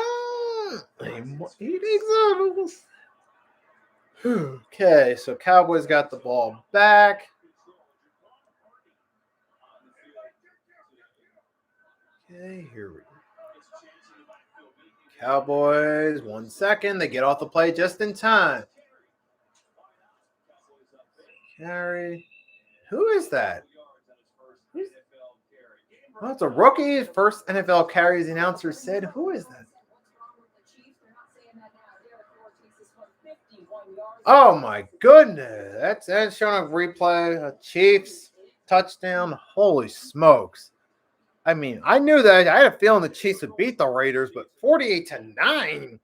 Speaker 1: 8 examples. Okay, so Cowboys got the ball back. Okay, here we go. Cowboys, 1 second. They get off the play just in time. Carry. Who is that? Well, it's a rookie. First NFL carries. The announcer said, "Who is that?" Oh my goodness! That's showing a replay. Chiefs touchdown. Holy smokes! I mean, I knew that. I had a feeling the Chiefs would beat the Raiders, but 48-9.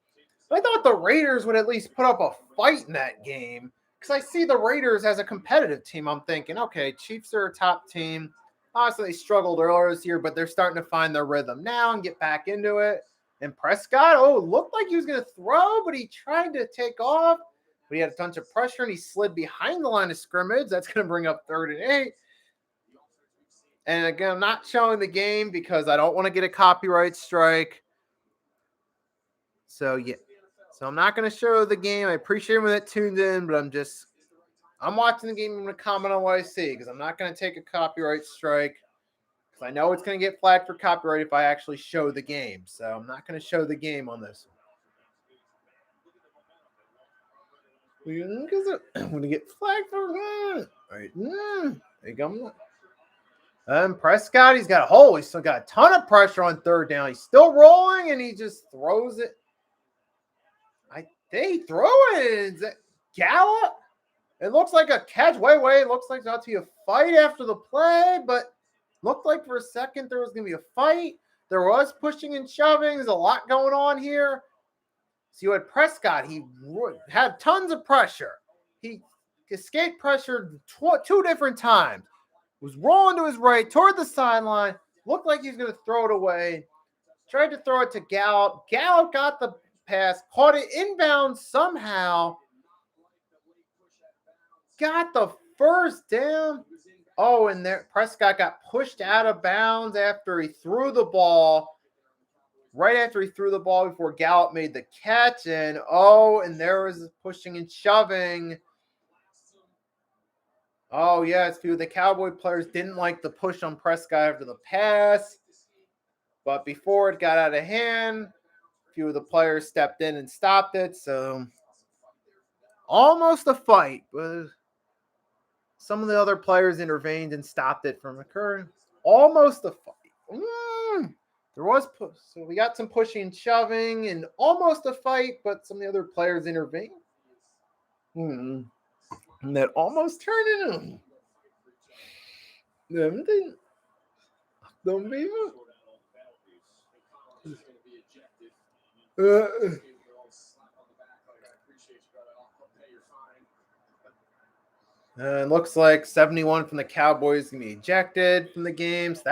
Speaker 1: I thought the Raiders would at least put up a fight in that game because I see the Raiders as a competitive team. I'm thinking, okay, Chiefs are a top team. Obviously, they struggled earlier this year, but they're starting to find their rhythm now and get back into it. And Prescott, looked like he was going to throw, but he tried to take off. But he had a bunch of pressure and he slid behind the line of scrimmage. That's going to bring up 3rd and 8. And again, I'm not showing the game because I don't want to get a copyright strike. So, yeah. So I'm not going to show the game. I appreciate everyone that tuned in, but I'm watching the game. I'm going to comment on what I see because I'm not going to take a copyright strike because I know it's going to get flagged for copyright if I actually show the game. So I'm not going to show the game on this one. I'm going to get flagged for that. All right. There you go. Prescott, he's still got a ton of pressure on 3rd down. He's still rolling and he just throws it. They throw it. Is that Gallup? It looks like a catch. Wait. It looks like there's about to be a fight after the play, but looked like for a second there was going to be a fight. There was pushing and shoving. There's a lot going on here. So you had Prescott. He had tons of pressure. He escaped pressure 2 different times. Was rolling to his right toward the sideline. Looked like he was going to throw it away. Tried to throw it to Gallup. Gallup got the pass, caught it inbound somehow. Got the 1st down. And there Prescott got pushed out of bounds after he threw the ball. Right after he threw the ball before Gallup made the catch. And there was pushing and shoving. Yes, a few of the Cowboy players didn't like the push on Prescott after the pass. But before it got out of hand, a few of the players stepped in and stopped it. So almost a fight, but some of the other players intervened and stopped it from occurring. Almost a fight. There was so we got some pushing and shoving and almost a fight, but some of the other players intervened. And that almost turned into them people. Looks like 71 from the Cowboys going to be ejected from the game. So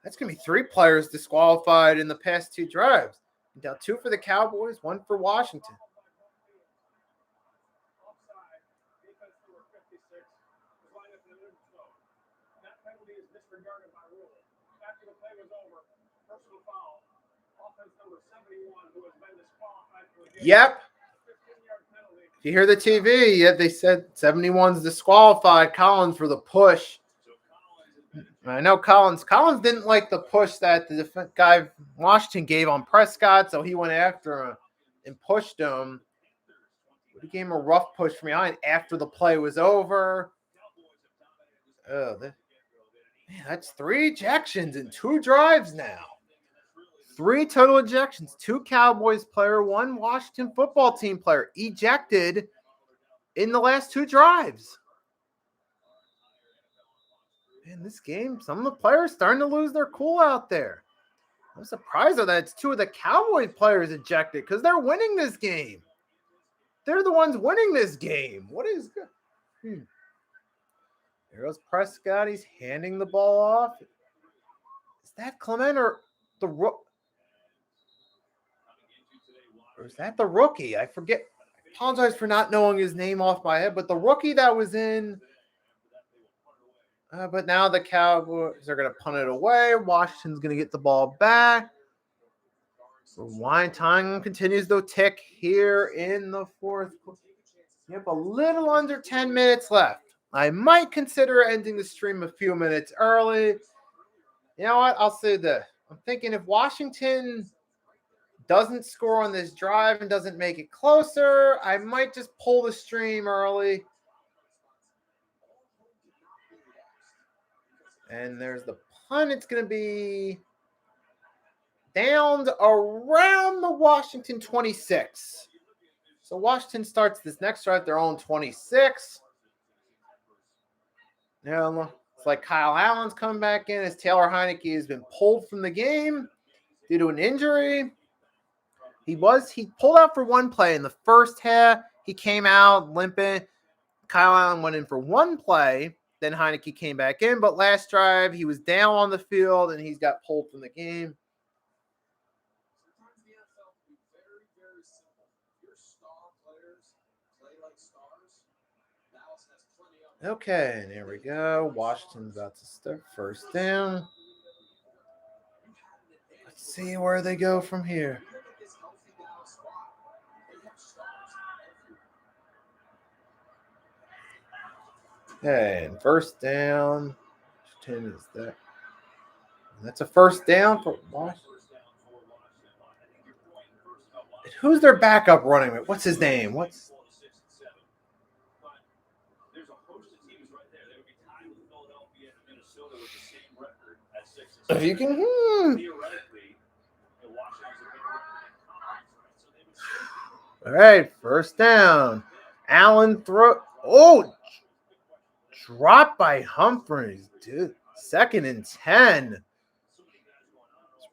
Speaker 1: that's going to be 3 players disqualified in the past 2 drives. Now 2 for the Cowboys, 1 for Washington. Yep. If you hear the TV, they said 71's disqualified Collins for the push. I know Collins didn't like the push that the guy Washington gave on Prescott, so he went after him and pushed him. He gave him a rough push from behind after the play was over. That's 3 ejections in 2 drives now. 3 total ejections. 2 Cowboys player, 1 Washington football team player ejected in the last 2 drives. Man, this game, some of the players starting to lose their cool out there. I'm surprised that it's 2 of the Cowboys players ejected because they're winning this game. They're the ones winning this game. What is good? There goes Prescott. He's handing the ball off. Is that Clement or the rookie? Or is that the rookie? I forget. I apologize for not knowing his name off my head, but the rookie that was in. But now the Cowboys are going to punt it away. Washington's going to get the ball back. Rewind time continues to tick here in the 4th. You have a little under 10 minutes left. I might consider ending the stream a few minutes early. You know what? I'll say this. I'm thinking if Washington doesn't score on this drive and doesn't make it closer, I might just pull the stream early. And there's the punt. It's going to be downed around the Washington 26. So Washington starts this next drive, their own 26. Now, it's like Kyle Allen's coming back in as Taylor Heineke has been pulled from the game due to an injury. He pulled out for one play in the first half. He came out limping. Kyle Allen went in for one play. Then Heineke came back in. But last drive, he was down on the field, and he's got pulled from the game.
Speaker 3: Sometimes the NFL can be very, very simple. Your star players play like stars. Dallas has plenty of them.
Speaker 1: Okay, there we go. Washington's about to start first down. Let's see where they go from here.
Speaker 3: Look at this healthy Dallas squad. They have stars everywhere.
Speaker 1: Okay, and first down. Which 10 is that? That's a first down for Washington. Who's their backup running back? What's his name? If you can. All right, first down. Allen throw. Oh, dropped by Humphreys, dude. 2nd and 10.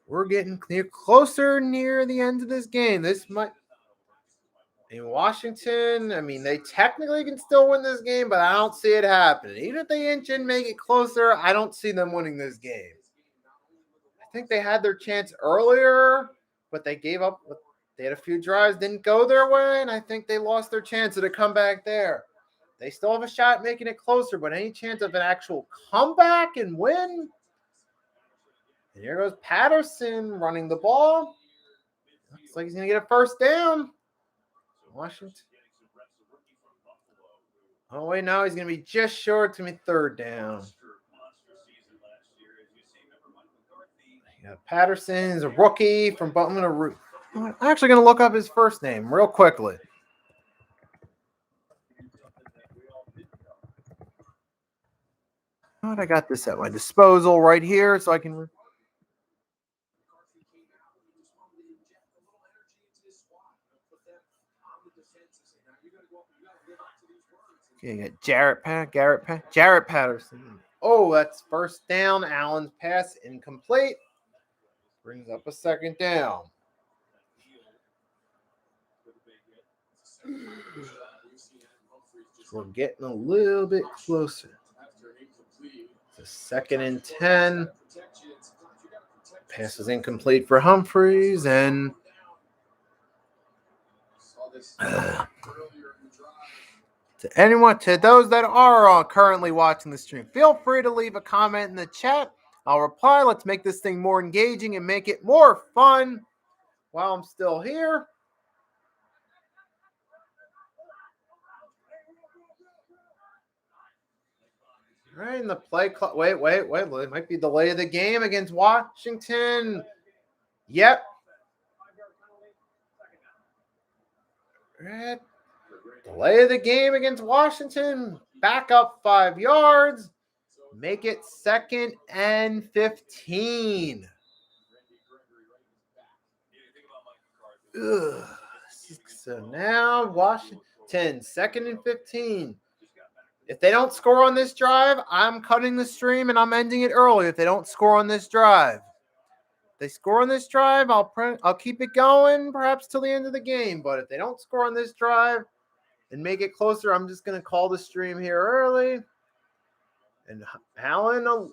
Speaker 1: We're getting closer near the end of this game. This might. In Washington, I mean, they technically can still win this game, but I don't see it happening. Even if they inch and make it closer, I don't see them winning this game. I think they had their chance earlier, but they gave up. They had a few drives, didn't go their way, and I think they lost their chance to come back there. They still have a shot at making it closer, but any chance of an actual comeback and win? And here goes Patterson running the ball. Looks like he's going to get a first down. Washington. Oh, wait, no, he's going to be just short to me 3rd down. Patterson is a rookie from Butler. I'm actually going to look up his first name real quickly. I got this at my disposal right here so I can. Okay, you got Jarrett Patterson. Oh, that's first down. Allen's pass incomplete. Brings up a 2nd down. We're getting a little bit closer. It's a 2nd and 10. Pass is incomplete for Humphreys, and to those that are currently watching the stream, feel free to leave a comment in the chat. I'll reply. Let's make this thing more engaging and make it more fun while I'm still here. All right, and the play clock. Wait. It might be delay of the game against Washington. Yep. All right. Delay of the game against Washington. Back up 5 yards. Make it 2nd and 15. Ugh. So now Washington, 2nd and 15. If they don't score on this drive, I'm cutting the stream and I'm ending it early. If they don't score on this drive, if they score on this drive, I'll keep it going perhaps till the end of the game. But if they don't score on this drive and make it closer, I'm just going to call the stream here early. And Allen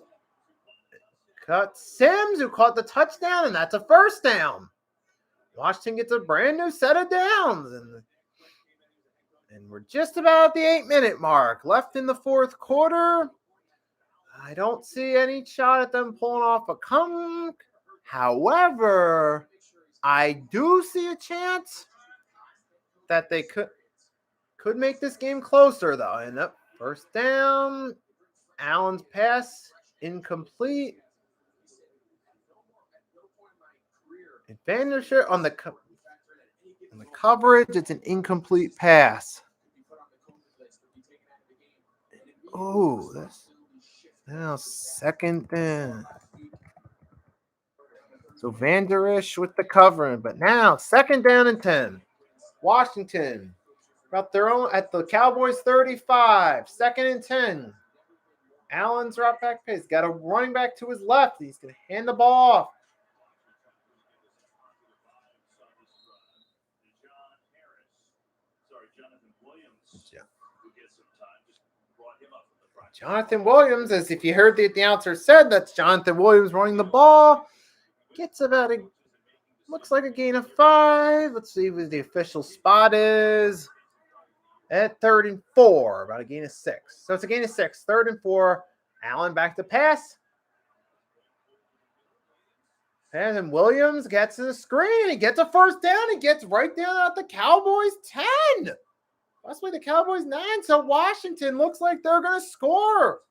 Speaker 1: cut Sims, who caught the touchdown, and that's a first down. Washington gets a brand new set of downs. And we're just about at the 8-minute mark. Left in the 4th quarter. I don't see any shot at them pulling off a comeback. However, I do see a chance that they could make this game closer, though. And up first down. Allen's pass incomplete. And Vandersher on the coverage, it's an incomplete pass. Oh, that's now 2nd down. So Vanderish with the covering. But now, 2nd down and 10. Washington about their own at the Cowboys 35. 2nd and 10. Allen's drop back pace. Got a running back to his left. He's going to hand the ball off. Jonathan Williams, as if you heard the announcer said, that's Jonathan Williams running the ball. Gets about looks like a gain of 5. Let's see what the official spot is. At 3rd and 4, about a gain of 6. So it's a gain of 6. 3rd and 4. Allen back to pass. And Williams gets to the screen. He gets a 1st down. He gets right down at the Cowboys 10. Possibly the Cowboys 9. So Washington looks like they're going to score.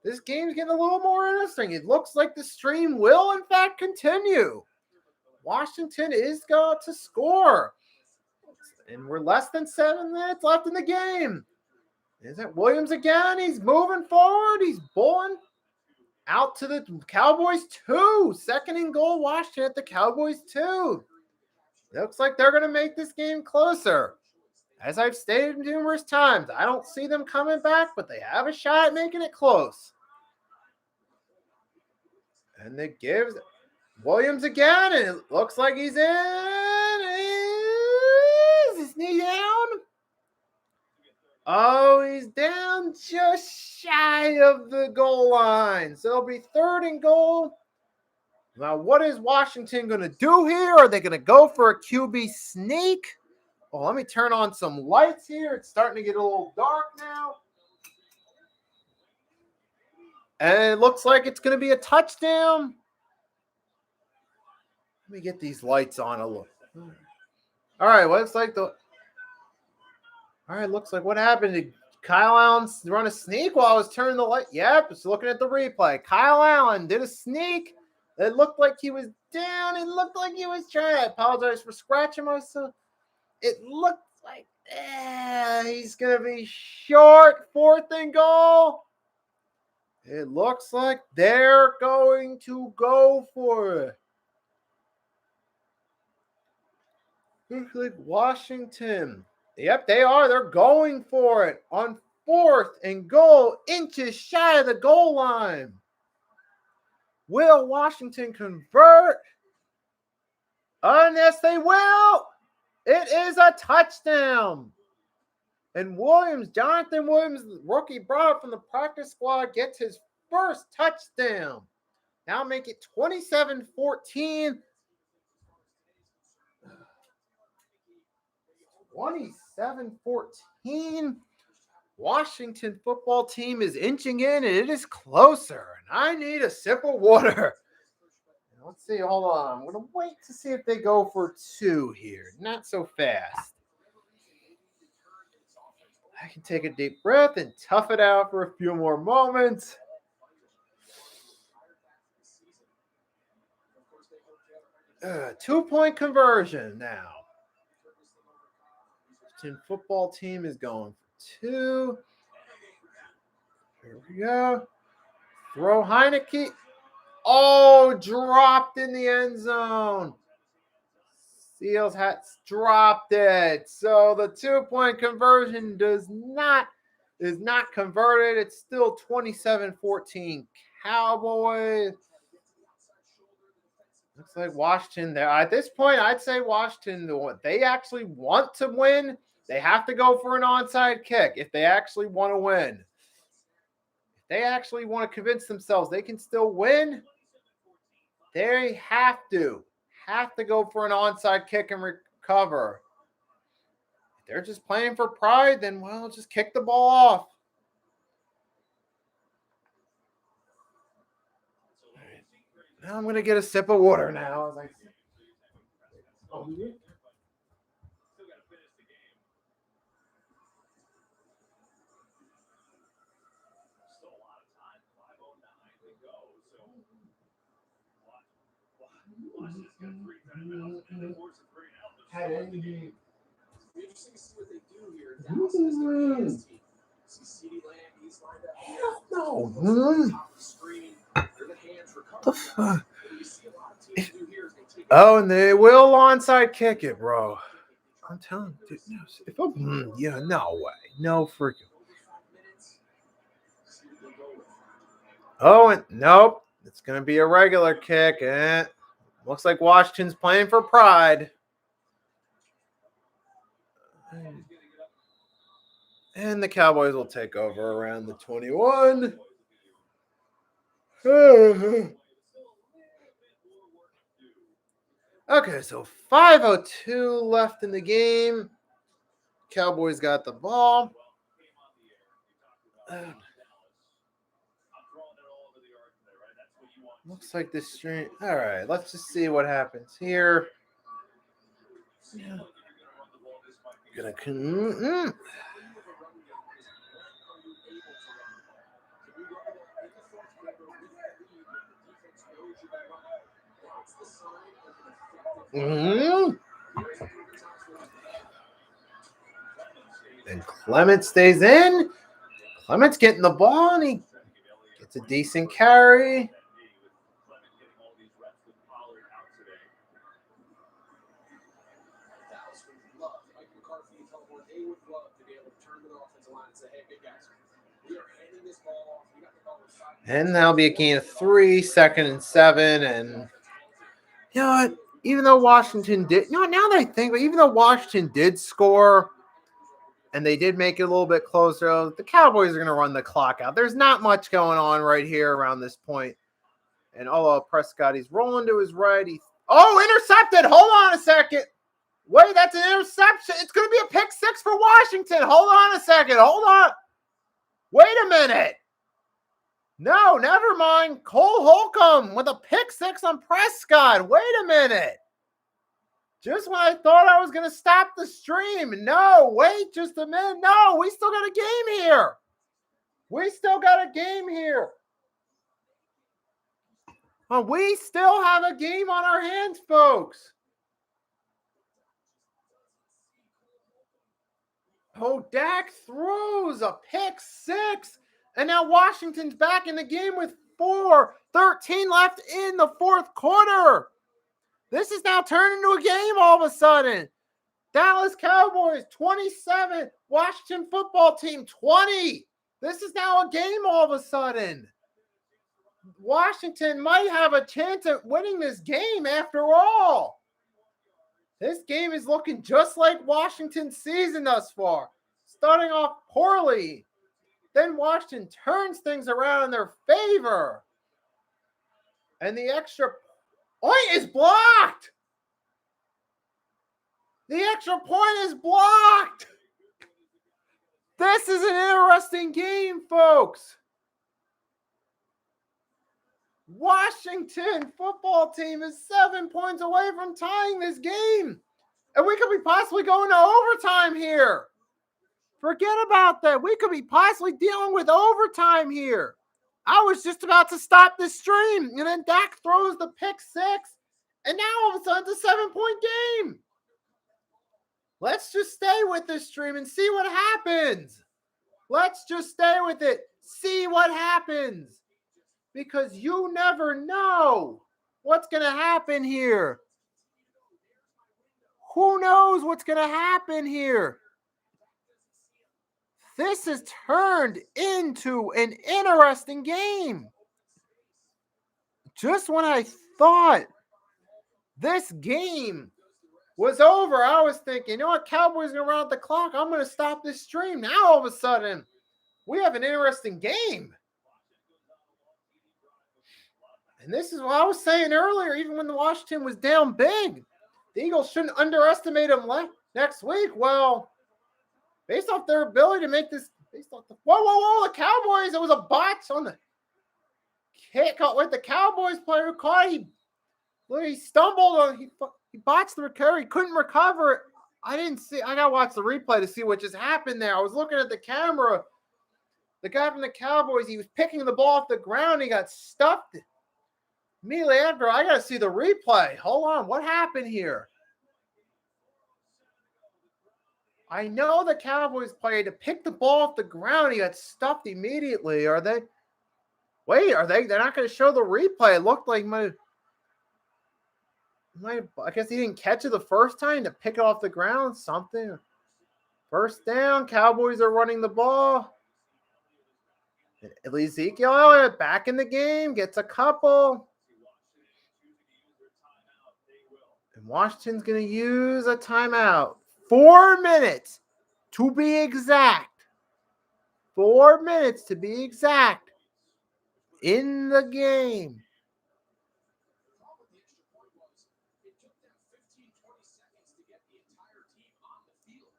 Speaker 1: This game's getting a little more interesting. It looks like the stream will, in fact, continue. Washington is going to score. And we're less than 7 minutes left in the game. Is it Williams again? He's moving forward. He's bowling out to the Cowboys 2. 2nd and goal, Washington at the Cowboys 2. Looks like they're going to make this game closer. As I've stated numerous times, I don't see them coming back, but they have a shot at making it close. And it gives Williams again, and it looks like he's in. Is his knee down? Oh, he's down just shy of the goal line. So it'll be 3rd and goal. Now, what is Washington going to do here? Are they going to go for a QB sneak? Well, let me turn on some lights here. It's starting to get a little dark now. And it looks like it's going to be a touchdown. Let me get these lights on a little. All right, well, it's like the. All right, looks like what happened? Did Kyle Allen run a sneak while I was turning the light? Yep, just looking at the replay. Kyle Allen did a sneak. It looked like he was down. It looked like he was trying. I apologize for scratching myself. It looked like he's going to be short. 4th and goal. It looks like they're going to go for it. Looks like Washington. Yep, they are. They're going for it on 4th and goal, inches shy of the goal line. Will Washington convert? Yes, they will. It is a touchdown. And Williams, Jonathan Williams, the rookie brought up from the practice squad, gets his first touchdown. Now make it 27-14. 27-14. Washington football team is inching in, and it is closer. And I need a sip of water. Let's see. Hold on. I'm going to wait to see if they go for 2 here. Not so fast. I can take a deep breath and tough it out for a few more moments. Two-point conversion now. Washington football team is going for 2. Here we go. Throw Heineke. Oh, dropped in the end zone. Seals has dropped it. So the 2-point conversion is not converted. It's still 27-14 Cowboys. Looks like Washington there. At this point, I'd say Washington, they actually want to win. They have to go for an onside kick if they actually want to win. If they actually want to convince themselves they can still win, they have to go for an onside kick and recover. If they're just playing for pride, then, well, just kick the ball off. Now I'm going to get a sip of water now. Hell no. The fuck? Oh, and they will onside kick it, bro. I'm telling you, dude, no, if yeah, no way. No freaking. Oh, and nope. It's going to be a regular kick. Looks like Washington's playing for pride. And the Cowboys will take over around the 21. Okay, so 5:02 left in the game. Cowboys got the ball. Looks like this stream. All right, let's just see what happens here. Gonna. And Clement stays in. Clement's getting the ball, and he gets a decent carry. And that'll be a gain of 3, 2nd and 7. And you know what? Even though Washington did, now that I think, but even though Washington did score and they did make it a little bit closer, the Cowboys are going to run the clock out. There's not much going on right here around this point. And Prescott, he's rolling to his right. Intercepted. Hold on a second. Wait, that's an interception. It's going to be a pick 6 for Washington. Hold on a second. Hold on. Wait a minute. No, never mind. Cole Holcomb with a pick 6 on Prescott. Wait a minute. Just when I thought I was going to stop the stream. No, wait just a minute. No, we still got a game here. We still got a game here. We still have a game on our hands, folks. Oh, Dak throws a pick 6. And now Washington's back in the game with 4:13 left in the fourth quarter. This is now turned into a game all of a sudden. Dallas Cowboys 27, Washington football team 20. This is now a game all of a sudden. Washington might have a chance at winning this game after all. This game is looking just like Washington's season thus far. Starting off poorly. Then Washington turns things around in their favor. And the extra point is blocked. The extra point is blocked. This is an interesting game, folks. Washington football team is 7 points away from tying this game. And we could be possibly going to overtime here. Forget about that. We could be possibly dealing with overtime here. I was just about to stop the stream. And then Dak throws the pick 6. And now all of a sudden it's a 7-point game. Let's just stay with this stream and see what happens. Let's just stay with it. See what happens. Because you never know what's going to happen here. Who knows what's going to happen here? This has turned into an interesting game. Just when I thought this game was over, I was thinking, you know what, Cowboys are going to run out the clock. I'm going to stop this stream. Now, all of a sudden, we have an interesting game. And this is what I was saying earlier, even when the Washington was down big. The Eagles shouldn't underestimate them next week. Well, based off their ability to make this, based off the the Cowboys, it was a botch on the kick with the Cowboys player who caught it. He stumbled on, he botched the recovery, he couldn't recover it. I gotta watch the replay to see what just happened there. I was looking at the camera. The guy from the Cowboys, he was picking the ball off the ground, he got stuffed. Immediately after, I gotta see the replay. Hold on, what happened here? I know the Cowboys player to pick the ball off the ground. He got stuffed immediately. Are they? Wait, are they? They're not going to show the replay. It looked like I guess he didn't catch it the first time to pick it off the ground. Something. First down. Cowboys are running the ball. Ezekiel Elliott back in the game. Gets a couple. And Washington's going to use a timeout. 4 minutes to be exact. 4 minutes to be exact in the game.
Speaker 3: The problem with the extra point was it took them 15, 20 seconds to get the entire team on the field.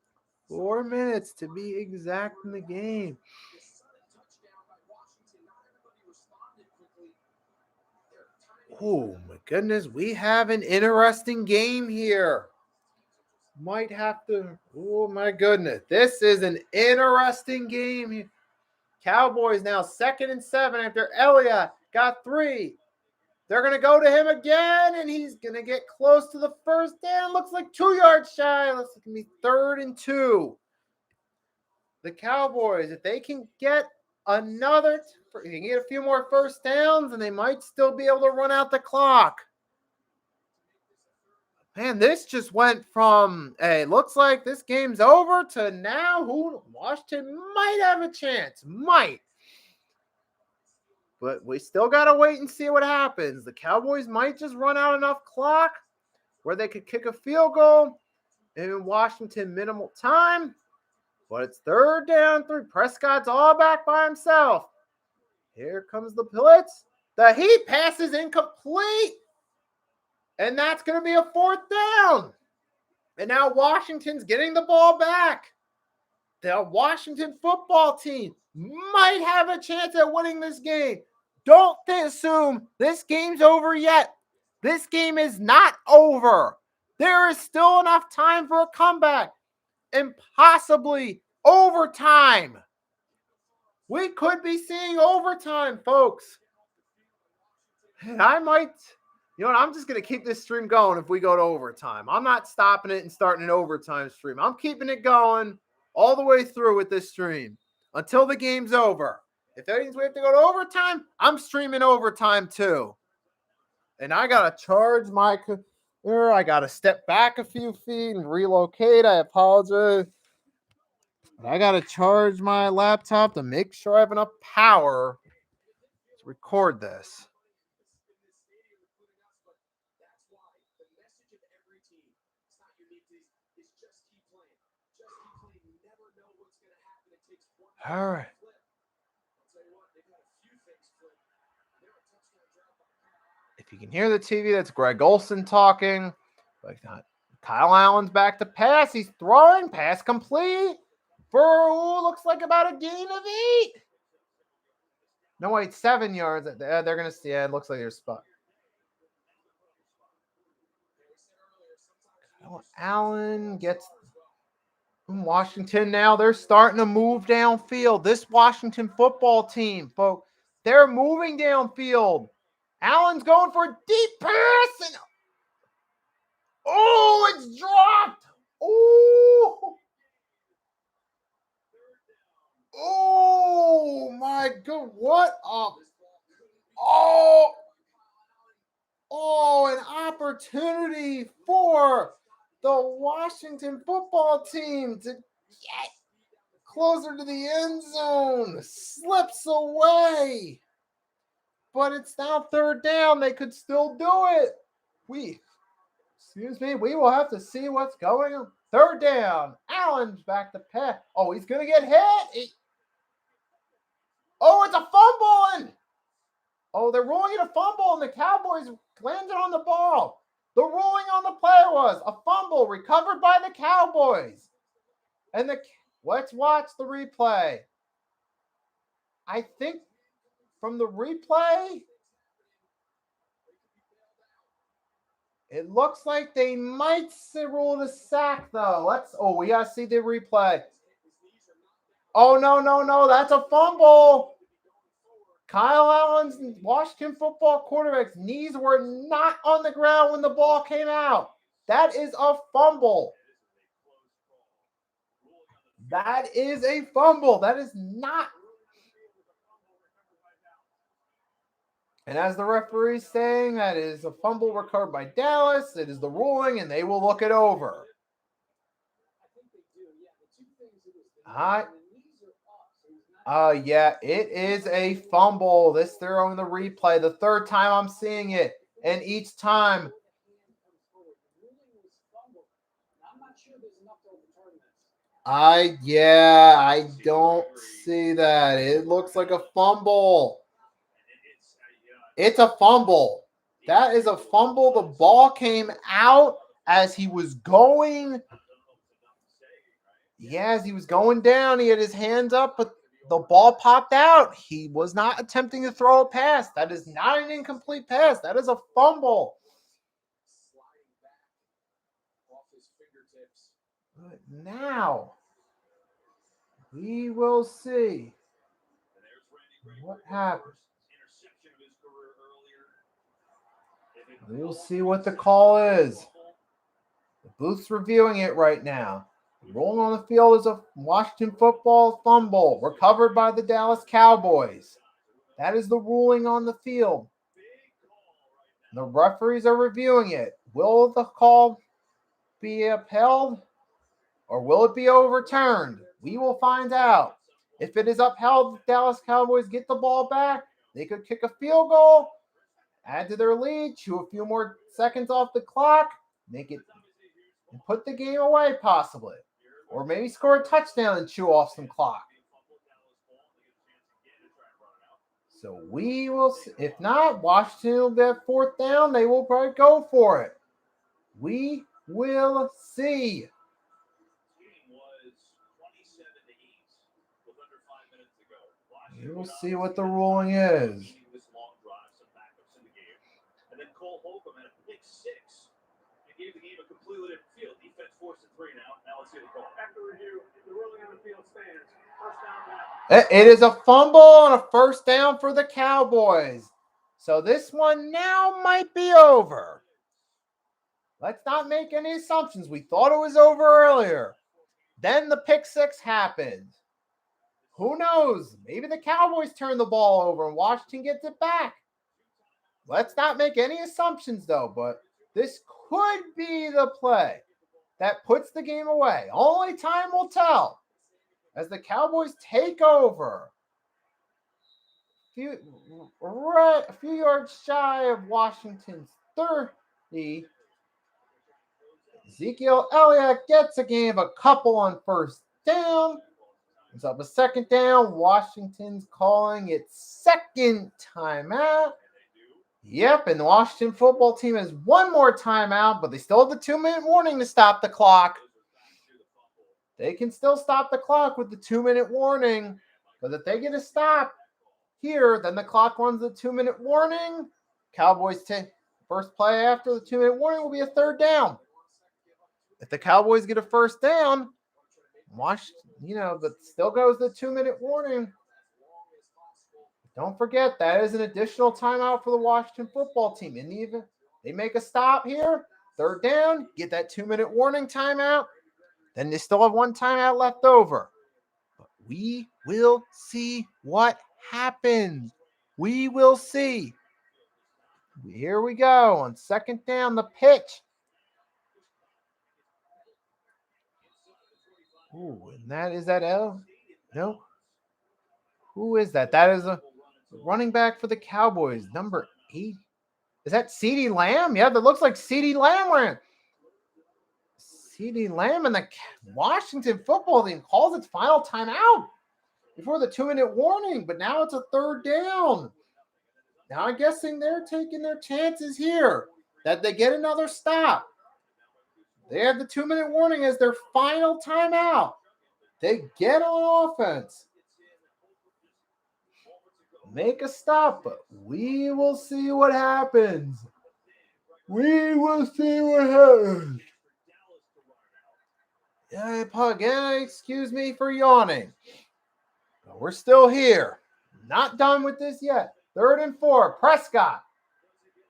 Speaker 1: 4 minutes to be exact in the game.
Speaker 3: The sudden touchdown by Washington, not everybody responded quickly.
Speaker 1: Oh my goodness, we have an interesting game here. Might have to. Oh my goodness, this is an interesting game here. Cowboys now 2nd and 7 after Elliott got 3. They're going to go to him again, and he's going to get close to the first down. Looks like 2 yards shy. Looks like it's going to be 3rd and 2. The Cowboys, if they can get another, they can get a few more first downs, and they might still be able to run out the clock. Man, this just went from, hey, looks like this game's over to now Washington might have a chance. Might. But we still got to wait and see what happens. The Cowboys might just run out enough clock where they could kick a field goal in Washington minimal time. But it's 3rd down 3. Prescott's all back by himself. Here comes the blitz. The heat pass is incomplete. And that's going to be a 4th down. And now Washington's getting the ball back. The Washington football team might have a chance at winning this game. Don't assume this game's over yet. This game is not over. There is still enough time for a comeback and possibly overtime. We could be seeing overtime, folks. And I might, I'm just going to keep this stream going if we go to overtime. I'm not stopping it and starting an overtime stream. I'm keeping it going all the way through with this stream until the game's over. If that means we have to go to overtime, I'm streaming overtime too. And I got to charge my computer. I got to step back a few feet and relocate. I apologize. But I got to charge my laptop to make sure I have enough power to record this. All right. If you can hear the TV, that's Greg Olson talking. Like that. Kyle Allen's back to pass. He's throwing. Pass complete. For looks like about a gain of 8. No, wait, 7 yards. They're going to see. Yeah, it looks like there's a spot. Kyle Allen gets Washington now. They're starting to move downfield. This Washington football team, folks, they're moving downfield. Allen's going for a deep pass. And oh, it's dropped. Oh. Oh, my God. What a. Oh, an opportunity for the Washington football team to get closer to the end zone. Slips away. But it's now 3rd down. They could still do it. We will have to see what's going on. 3rd down. Allen's back to pass. Oh, he's going to get hit. Oh, it's a fumble. Oh, they're ruling it a fumble, and the Cowboys landed on the ball. The ruling on the play was a fumble recovered by the Cowboys. And let's watch the replay. I think from the replay, it looks like they might rule it a sack, though. We got to see the replay. Oh, no. That's a fumble. Kyle Allen's Washington football quarterback's knees were not on the ground when the ball came out. That is a fumble. That is a fumble. That is not. And as the referee's saying, that is a fumble recovered by Dallas. It is the ruling, and they will look it over.
Speaker 3: I think they do. Yeah, the two things it was the knees are up, so he's not.
Speaker 1: Yeah, it is a fumble. This they're on the replay. The third time I'm seeing it. And each time,
Speaker 3: The hand comes forward. The ruling was fumble. Now, I'm not sure there's enough to overturn this.
Speaker 1: I don't see that. It looks like a fumble. It's a fumble. That is a fumble. The ball came out as he was going. Yeah, as he was going down, he had his hands up, but the ball popped out. He was not attempting to throw a pass. That is not an incomplete pass. That is a fumble.
Speaker 3: Sliding back off his fingertips.
Speaker 1: But now, we will see what happens. We'll see what the call is. The booth's reviewing it right now. Rolling on the field is a Washington football fumble recovered by the Dallas Cowboys. That is the ruling on the field. The referees are reviewing it. Will the call be upheld or will it be overturned? We will find out. If it is upheld, the Dallas Cowboys get the ball back. They could kick a field goal, add to their lead, chew a few more seconds off the clock, make it and put the game away possibly. Or maybe score a touchdown and chew off some clock. So we will see. If not, Washington will get fourth down. They will probably go for it. We will see. We will see what the ruling is.
Speaker 7: And then Cole Holcomb had a pick six. It gave the game a completely different feel. Defense forced it 3 now. Now let's see the call.
Speaker 4: After review, the ruling on the field stands. First down.
Speaker 1: It is a fumble and a first down for the Cowboys. So this one now might be over. Let's not make any assumptions. We thought it was over earlier. Then the pick six happened. Who knows? Maybe the Cowboys turn the ball over and Washington gets it back. Let's not make any assumptions, though, but this could be the play that puts the game away. Only time will tell as the Cowboys take over. A few yards shy of Washington's 30. Ezekiel Elliott gets a gain of a couple on first down. It's up a second down. Washington's calling its second timeout. Yep, and the Washington football team has one more timeout, but they still have the 2-minute warning to stop the clock. They can still stop the clock with the 2-minute warning, but if they get a stop here, then the clock runs the 2-minute warning. Cowboys take first play after the 2-minute warning will be a third down. If the Cowboys get a first down, but still goes the 2-minute warning. Don't forget, that is an additional timeout for the Washington football team. In the event they make a stop here, third down, get that 2-minute warning timeout, then they still have one timeout left over. But we will see what happens. We will see. Here we go on second down, the pitch. Ooh, and that is that L? No. Who is that? That is a running back for the Cowboys, number 8. Is that CeeDee Lamb? Yeah, that looks like CeeDee Lamb ran. CeeDee Lamb and the Washington football team calls its final timeout before the 2-minute warning, but now it's a third down. Now I'm guessing they're taking their chances here that they get another stop. They have the 2-minute warning as their final timeout. They get on offense. Make a stop, but we will see what happens. We will see what happens. Again, excuse me for yawning. But we're still here. Not done with this yet. 3rd and 4. Prescott.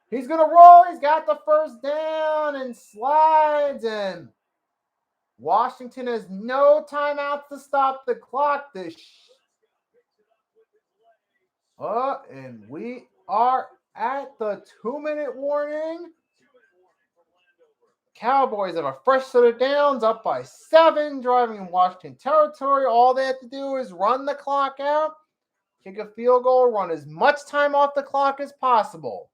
Speaker 1: He's going to roll. He's got the first down and slides. And Washington has no timeouts to stop the clock. And we are at the 2-minute warning. Cowboys have a fresh set of downs, up by 7, driving in Washington territory. All they have to do is run the clock out, kick a field goal, run as much time off the clock as possible.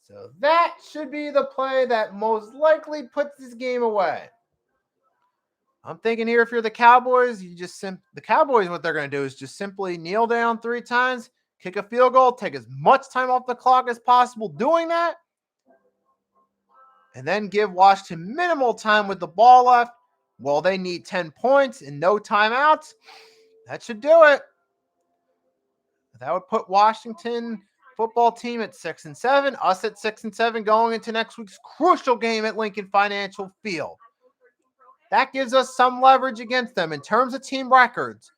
Speaker 1: So that should be the play that most likely puts this game away. I'm thinking here, if you're the Cowboys, the Cowboys, what they're going to do is just simply kneel down 3 times, kick a field goal, take as much time off the clock as possible doing that, and then give Washington minimal time with the ball left. Well, they need 10 points and no timeouts. That should do it. That would put Washington football team at 6-7, us at 6-7 going into next week's crucial game at Lincoln Financial Field. That gives us some leverage against them in terms of team records.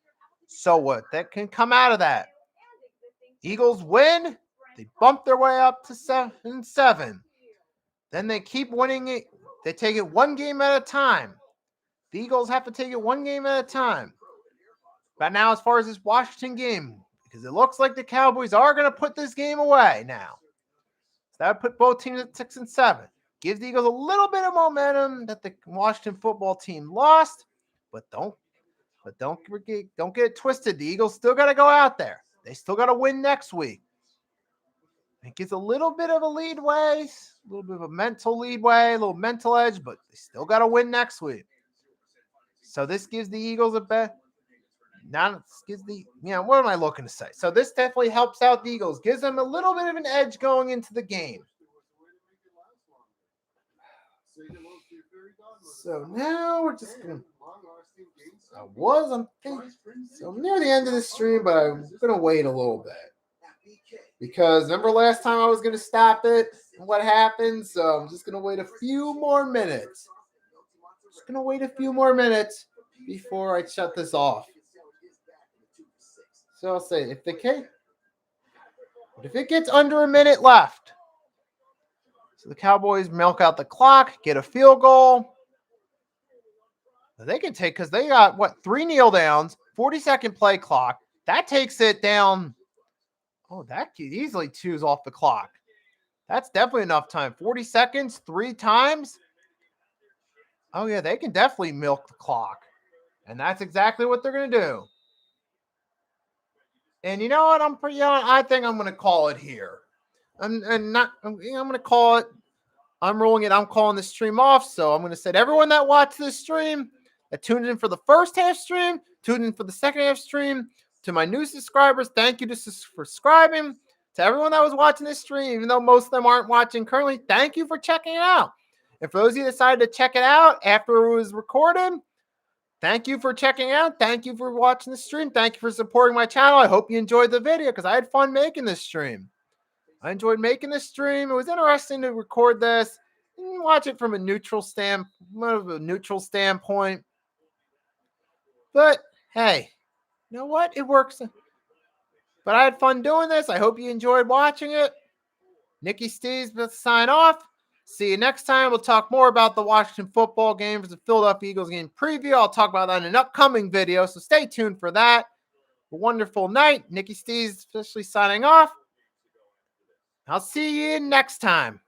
Speaker 1: So what? That can come out of that. Eagles win. They bump their way up to 7-7. Then they keep winning it. They take it one game at a time. The Eagles have to take it one game at a time. But now, as far as this Washington game, because it looks like the Cowboys are going to put this game away now. So that would put both teams at 6-7. Gives the Eagles a little bit of momentum that the Washington football team lost, but don't get it twisted. The Eagles still got to go out there. They still got to win next week. It gives a little bit of a leadway, a little bit of a mental leadway, a little mental edge, but they still got to win next week. So this gives the Eagles a bet. Now gives what am I looking to say? So this definitely helps out the Eagles, gives them a little bit of an edge going into the game. So now we're just gonna. So I'm near the end of the stream, but I'm gonna wait a little bit because remember last time I was gonna stop it and what happened. So I'm just gonna wait a few more minutes. Before I shut this off. So I'll say if it gets under a minute left, so the Cowboys milk out the clock, get a field goal. They can take, because they got 3 kneel downs, 40-second play clock. That takes it down. Oh, that could easily 2's off the clock. That's definitely enough time. 40 seconds, 3 times. Oh yeah, they can definitely milk the clock, and that's exactly what they're gonna do. And you know what? I think I'm gonna call it here. I'm gonna call it. I'm rolling it. I'm calling the stream off. So I'm gonna say to everyone that watched this stream, that tuned in for the first half stream, tuned in for the second half stream, to my new subscribers, thank you for subscribing. To everyone that was watching this stream, even though most of them aren't watching currently, thank you for checking it out. And for those of you that decided to check it out after it was recorded, thank you for checking out. Thank you for watching the stream. Thank you for supporting my channel. I hope you enjoyed the video because I had fun making this stream. I enjoyed making this stream. It was interesting to record this and watch it from a neutral standpoint. But hey, you know what? It works. But I had fun doing this. I hope you enjoyed watching it. Nicky Steves, let's sign off. See you next time. We'll talk more about the Washington football game for the Philadelphia Eagles game preview. I'll talk about that in an upcoming video, so stay tuned for that. A wonderful night. Nicky Steves officially signing off. I'll see you next time.